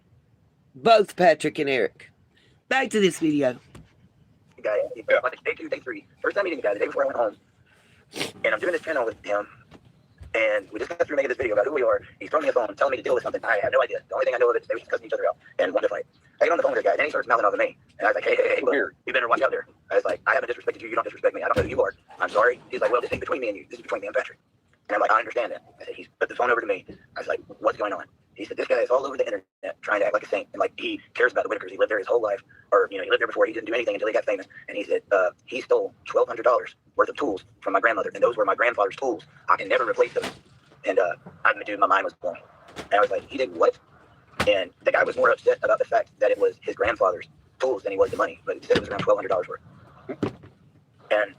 Both Patrick and Eric. Back to this video. Guy, like day 2, day 3. First time meeting the guy, the day before I went home. And I'm doing this channel with him. And we just got through making this video about who we are. He's throwing me a phone, telling me to deal with something. I have no idea. The only thing I know of is they were just cussing each other out and wanted to fight. I get on the phone with this guy, and then he starts mouthing off at me. And I was like, hey, look, you better watch out there. I was like, I haven't disrespected you. You don't disrespect me. I don't know who you are. I'm sorry. He's like, well, this ain't between me and you. This is between me and Patrick. And I'm like, I understand that. I said, he's put the phone over to me. I was like, what's going on? He said, this guy is all over the internet trying to act like a saint. And like, he cares about the Whitakers. He lived there his whole life. Or, he lived there before. He didn't do anything until he got famous. And he said, he stole $1,200 worth of tools from my grandmother. And those were my grandfather's tools. I can never replace those. And dude, my mind was blown. And I was like, he did what? And the guy was more upset about the fact that it was his grandfather's tools than he was the money. But he said it was around $1,200 worth. And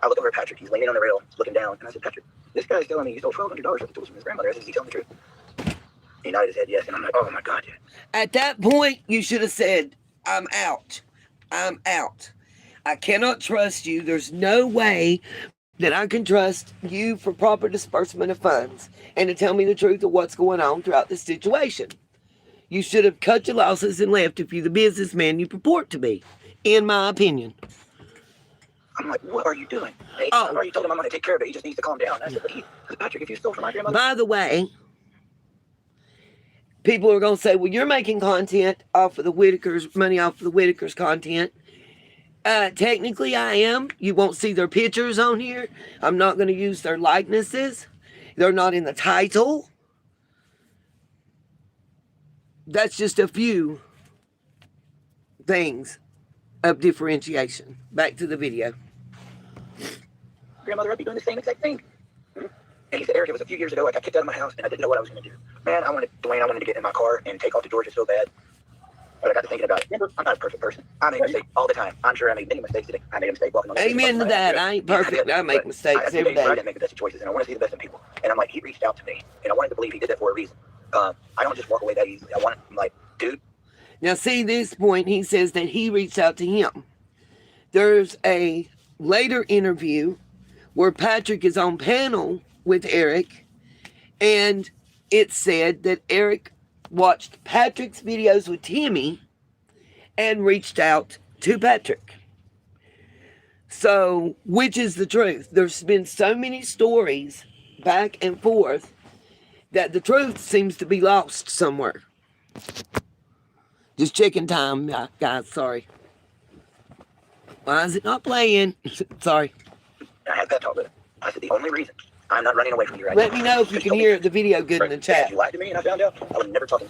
I look over at Patrick. He's leaning on the rail, looking down. And I said, Patrick, this guy's telling me he stole $1,200 worth of tools from his grandmother. I said, is he telling the truth? He nodded his head yes. And I'm like, oh my God, yeah. At that point, you should have said, I'm out. I'm out. I cannot trust you. There's no way that I can trust you for proper disbursement of funds and to tell me the truth of what's going on throughout this situation. You should have cut your losses and left if you're the businessman you purport to be, in my opinion. I'm like, what are you doing? Hey, I've already told him I'm going to take care of it. He just needs to calm down. I said, but Patrick, if you stole from my grandmother. By the way, people are going to say, well, you're making content off of the Whitakers, money off of the Whitakers content. Technically, I am. You won't see their pictures on here. I'm not going to use their likenesses. They're not in the title. That's just a few things of differentiation. Back to the video. Grandmother, I'd be doing the same exact thing. And he said, Eric, it was a few years ago. I got kicked out of my house, and I didn't know what I was going to do. Man, I wanted to get in my car and take off to Georgia so bad. But I got to thinking about it. Remember, I'm not a perfect person. I make mistakes all the time. I'm sure I made many mistakes today. I made a mistake walking on the street. Amen to that. I ain't perfect. I make mistakes every day. I didn't make the best of choices, and I want to see the best in people. And I'm like, he reached out to me, and I wanted to believe he did that for a reason. I don't just walk away that easily. I'm like, dude. Now, see this point, he says that he reached out to him. There's a later interview where Patrick is on panel with Eric, and it said that Eric watched Patrick's videos with Timmy and reached out to Patrick. So, which is the truth? There's been so many stories back and forth that the truth seems to be lost somewhere. Just checking time, guys, sorry. Why is it not playing? Sorry. I had that talk with him. I said, the only reason I'm not running away from you right Let now. me know if you can hear the video good in the chat. If you lied to me and I found out, I would never talk to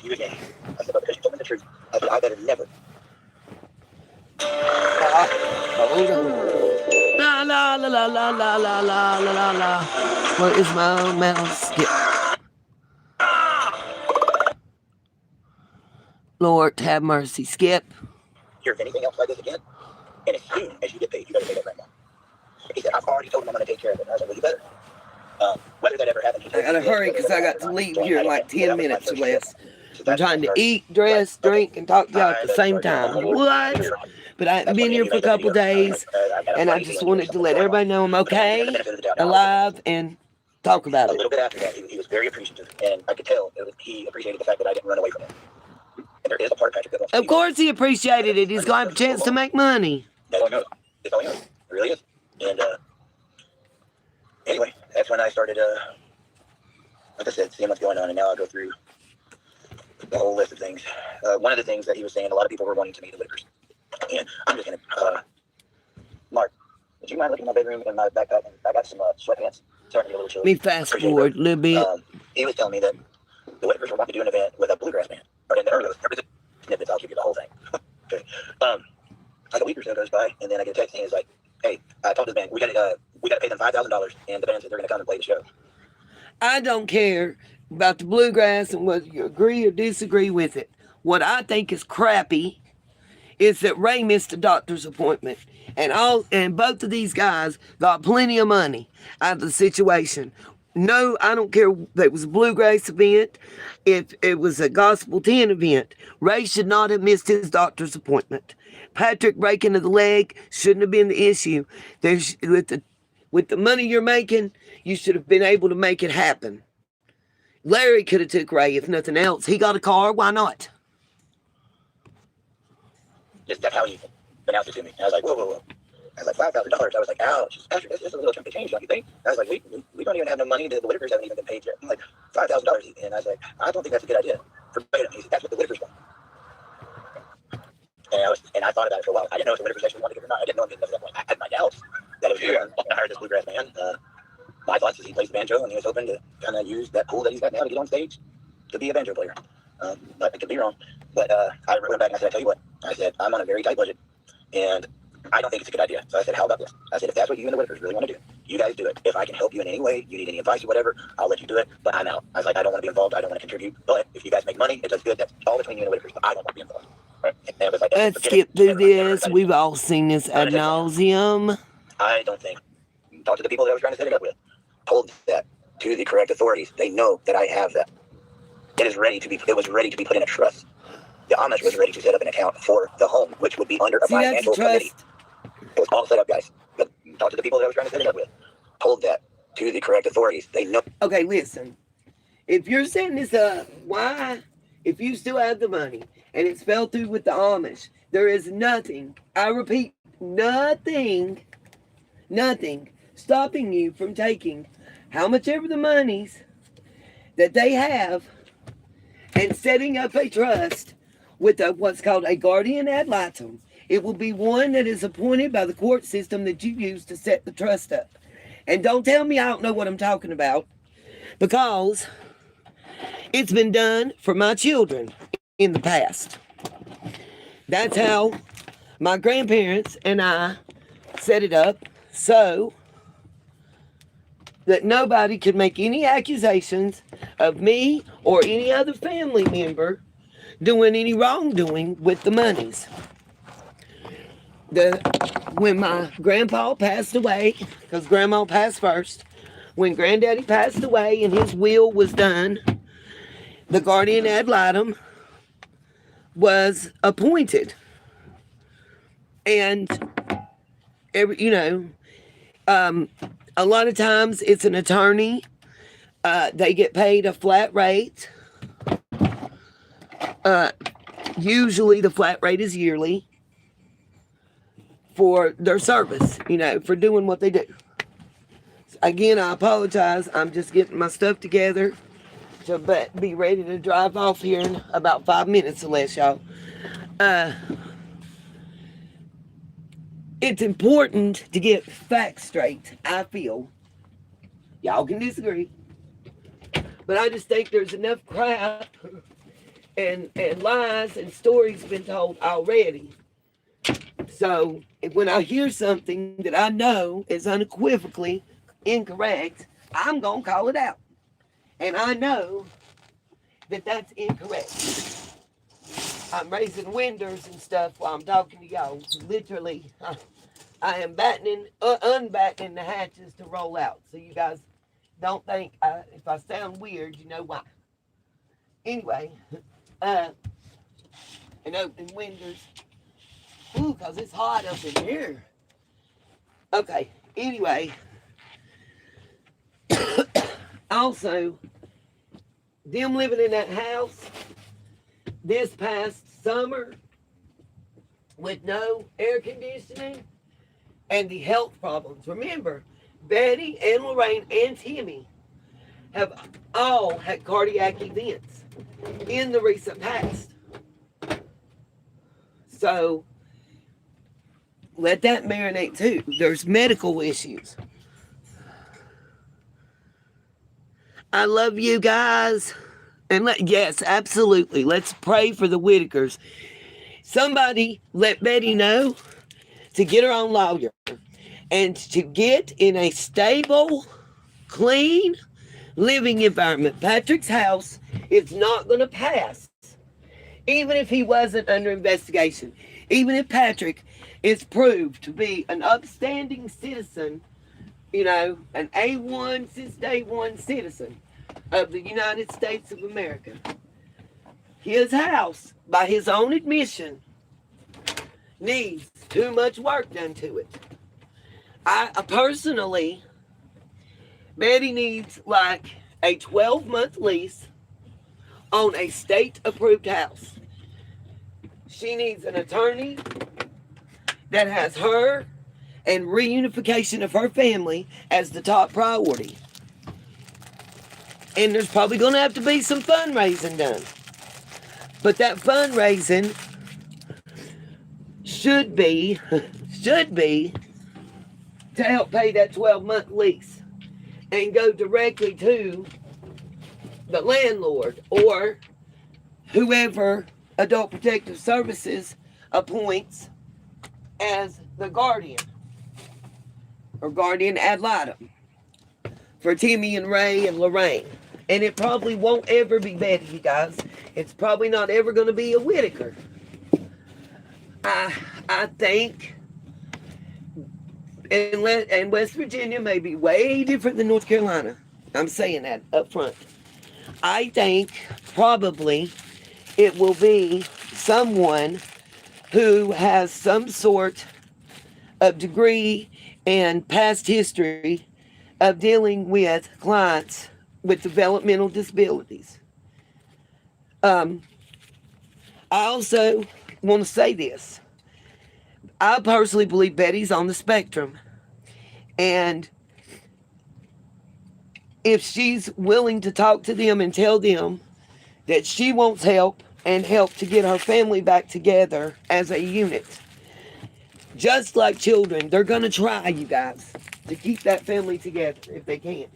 you again. I said, but because you told me the truth, I said, I better never. Hold on. La la la la la la la la la la la. Where is my mouse? Skip. Lord, have mercy. Skip. Hear anything else like this again? And as soon as you get paid, you better pay that grandma. He said, I've already told him I'm going to take care of it. And I said, well, you better. Whether that ever happened, I gotta hurry because I got to leave here in like 10 minutes or less. I'm trying to eat, dress, drink, and talk to y'all at the same time. What? But I haven't been here for a couple days, and I just wanted to let everybody know I'm okay, alive, and talk about A it. little bit after that, he was very appreciative, and I could tell he appreciated the fact that I didn't run away from him. And there is a part of Patrick that wants to Of course he appreciated it. He's going to have a chance to make money. That's all I know. That's all I know. It really is. And anyway, that's when I started, like I said, seeing what's going on, and now I'll go through the whole list of things. One of the things that he was saying, a lot of people were wanting to meet the Whitakers. And I'm just going to, Mark, would you mind looking in my bedroom in my backpack? And I got some sweatpants. It's starting to get a little chilly. Let me fast forward a little bit. He was telling me that the Whitakers were about to do an event with a Bluegrass band. Or in the early snippets, I'll give you the whole thing. Okay. Like a week or so goes by, and then I get a text, and he's like, hey, I told this band, we got to pay them $5,000, and the band said they're going to come and play the show. I don't care about the Bluegrass and whether you agree or disagree with it. What I think is crappy is that Ray missed a doctor's appointment. And both of these guys got plenty of money out of the situation. No, I don't care if it was a Bluegrass event, if it was a Gospel 10 event. Ray should not have missed his doctor's appointment. Patrick breaking of the leg shouldn't have been the issue. With the money you're making, you should have been able to make it happen. Larry could have took Ray if nothing else. He got a car, why not? That's how he announced it to me. And I was like, whoa. I was like, $5,000. I was like, ouch. Patrick, this is a little chunk of change, don't you think? I was like, we don't even have no money. The Whitakers haven't even been paid yet. I'm like, $5,000. And I was like, I don't think that's a good idea. He said, that's what the Whitakers want. And I thought about it for a while. I didn't know if the Whitakers actually wanted it or not. I didn't know him at that point. I had my doubts that it was going to hire this Bluegrass man. My thoughts is he plays the banjo, and he was hoping to kind of use that pool that he's got now to get on stage to be a banjo player. But I could be wrong. But I went back and I said, I tell you what. I said, I'm on a very tight budget, and I don't think it's a good idea. So I said, how about this? I said, if that's what you and the Whitakers really want to do, you guys do it. If I can help you in any way, you need any advice or whatever, I'll let you do it. But I'm out. I was like, I don't want to be involved. I don't want to contribute. But if you guys make money, it does good. That's all between you and the Whitakers. But I don't want to be involved. Right? And it was like, Let's skip through this. We've all seen this ad nauseum. I don't think. Talk to the people that I was trying to set it up with. Told that to the correct authorities. They know that I have that. It was ready to be put in a trust. The Amish was ready to set up an account for the home, which would be under a financial committee. It was all set up, guys. But talk to the people that I was trying to set it up with. Told that to the correct authorities. They know. Okay, listen. If you're setting this up, why? If you still have the money and it's fell through with the Amish, there is nothing, I repeat, nothing stopping you from taking how much ever the monies that they have and setting up a trust with what's called a guardian ad litem. It will be one that is appointed by the court system that you use to set the trust up. And don't tell me I don't know what I'm talking about, because it's been done for my children in the past. That's how my grandparents and I set it up, so that nobody could make any accusations of me or any other family member doing any wrongdoing with the monies. When my grandpa passed away, because grandma passed first, when granddaddy passed away and his will was done, the guardian ad litem was appointed. And a lot of times it's an attorney. They get paid a flat rate. Usually the flat rate is yearly for their service, for doing what they do. Again, I apologize. I'm just getting my stuff together to be ready to drive off here in about 5 minutes or less, y'all. It's important to get facts straight, I feel. Y'all can disagree. But I just think there's enough crap and lies and stories been told already. So when I hear something that I know is unequivocally incorrect, I'm going to call it out. And I know that that's incorrect. I'm raising windows and stuff while I'm talking to y'all. Literally, I am unbattening the hatches to roll out. So you guys don't think if I sound weird, you know why. Anyway, and opening windows. Ooh, because it's hot up in here. Okay, anyway. Also, them living in that house this past summer with no air conditioning and the health problems. Remember, Betty and Lorraine and Timmy have all had cardiac events. in the recent past. So let that marinate too. There's medical issues. I love you guys. And yes, absolutely. Let's pray for the Whitakers. Somebody let Betty know to get her own lawyer and to get in a stable, clean living environment. Patrick's house is not going to pass, even if he wasn't under investigation. Even if Patrick is proved to be an upstanding citizen, you know, an A1 since day one citizen of the United States of America, his house, by his own admission, needs too much work done to it. I personally, Betty needs like a 12-month lease on a state-approved house. She needs an attorney that has her and reunification of her family as the top priority. And there's probably going to have to be some fundraising done. But that fundraising should be to help pay that 12-month lease and go directly to the landlord or whoever Adult Protective Services appoints as the guardian or guardian ad litem for Timmy and Ray and Lorraine. And it probably won't ever be Betty, you guys. It's probably not ever going to be a Whitaker. I think, and West Virginia may be way different than North Carolina. I'm saying that up front. I think probably it will be someone who has some sort of degree and past history of dealing with clients with developmental disabilities. I also want to say this. I personally believe Betty's on the spectrum. And if she's willing to talk to them and tell them that she wants help and help to get her family back together as a unit, just like children, they're going to try, you guys, to keep that family together if they can.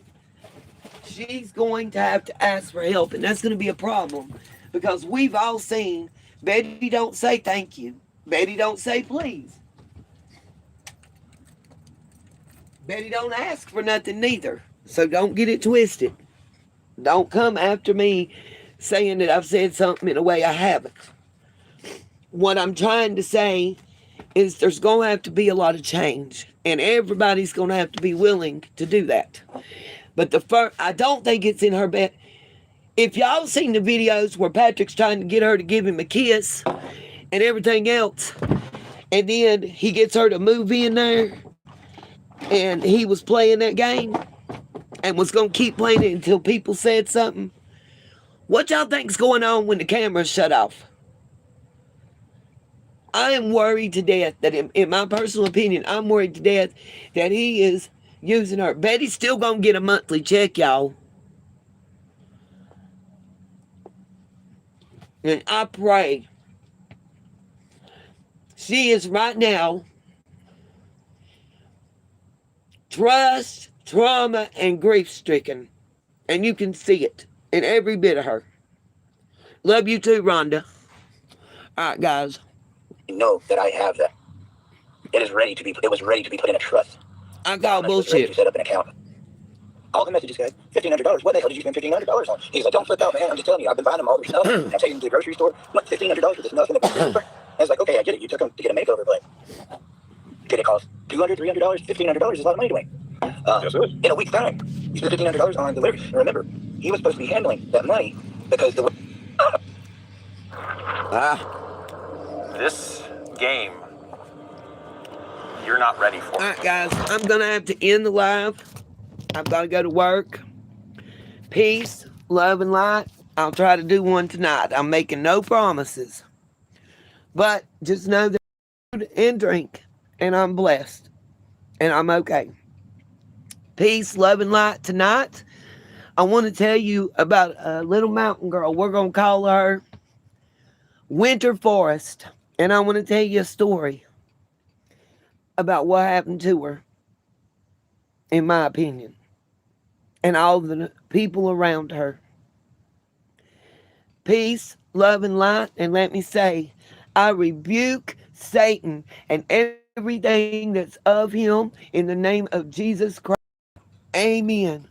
She's going to have to ask for help, and that's going to be a problem because we've all seen Betty don't say thank you. Betty don't say please. Betty don't ask for nothing neither. So don't get it twisted. Don't come after me saying that I've said something in a way I haven't. What I'm trying to say is there's going to have to be a lot of change, and everybody's going to have to be willing to do that. But I don't think it's in her best. If y'all seen the videos where Patrick's trying to get her to give him a kiss and everything else, and then he gets her to move in there, and he was playing that game and was going to keep playing it until people said something, what y'all think's going on when the camera's shut off? I am worried to death that, in my personal opinion, I'm worried to death that he is using her. Betty's still going to get a monthly check, y'all. And I pray she is right now trust, trauma, and grief-stricken. And you can see it in every bit of her. Love you too, Rhonda. All right, guys. You know that I have that. It was ready to be put in a trust. I call bullshit. Ready to set up an account. All the messages, guys. $1,500. What the hell did you spend $1,500 on? He's like, don't flip out, man. I'm just telling you. I've been buying them all their stuff. I'm taking them to the grocery store. What, $1,500 for this nothing? I was like, okay, I get it. You took them to get a makeover, but did it cost $200, $300, $1,500 is a lot of money to me. In a week's time, you spent $1,500 on delivery. And remember, he was supposed to be handling that money because the This game, you're not ready for. All right, guys. I'm going to have to end the live. I've got to go to work. Peace, love, and light. I'll try to do one tonight. I'm making no promises. But just know that food and drink, and I'm blessed. And I'm okay. Peace, love, and light tonight. I want to tell you about a little mountain girl. We're going to call her Winter Forest. And I want to tell you a story about what happened to her, in my opinion, and all the people around her. Peace, love, and light. And let me say, I rebuke Satan and everything that's of him in the name of Jesus Christ. Amen.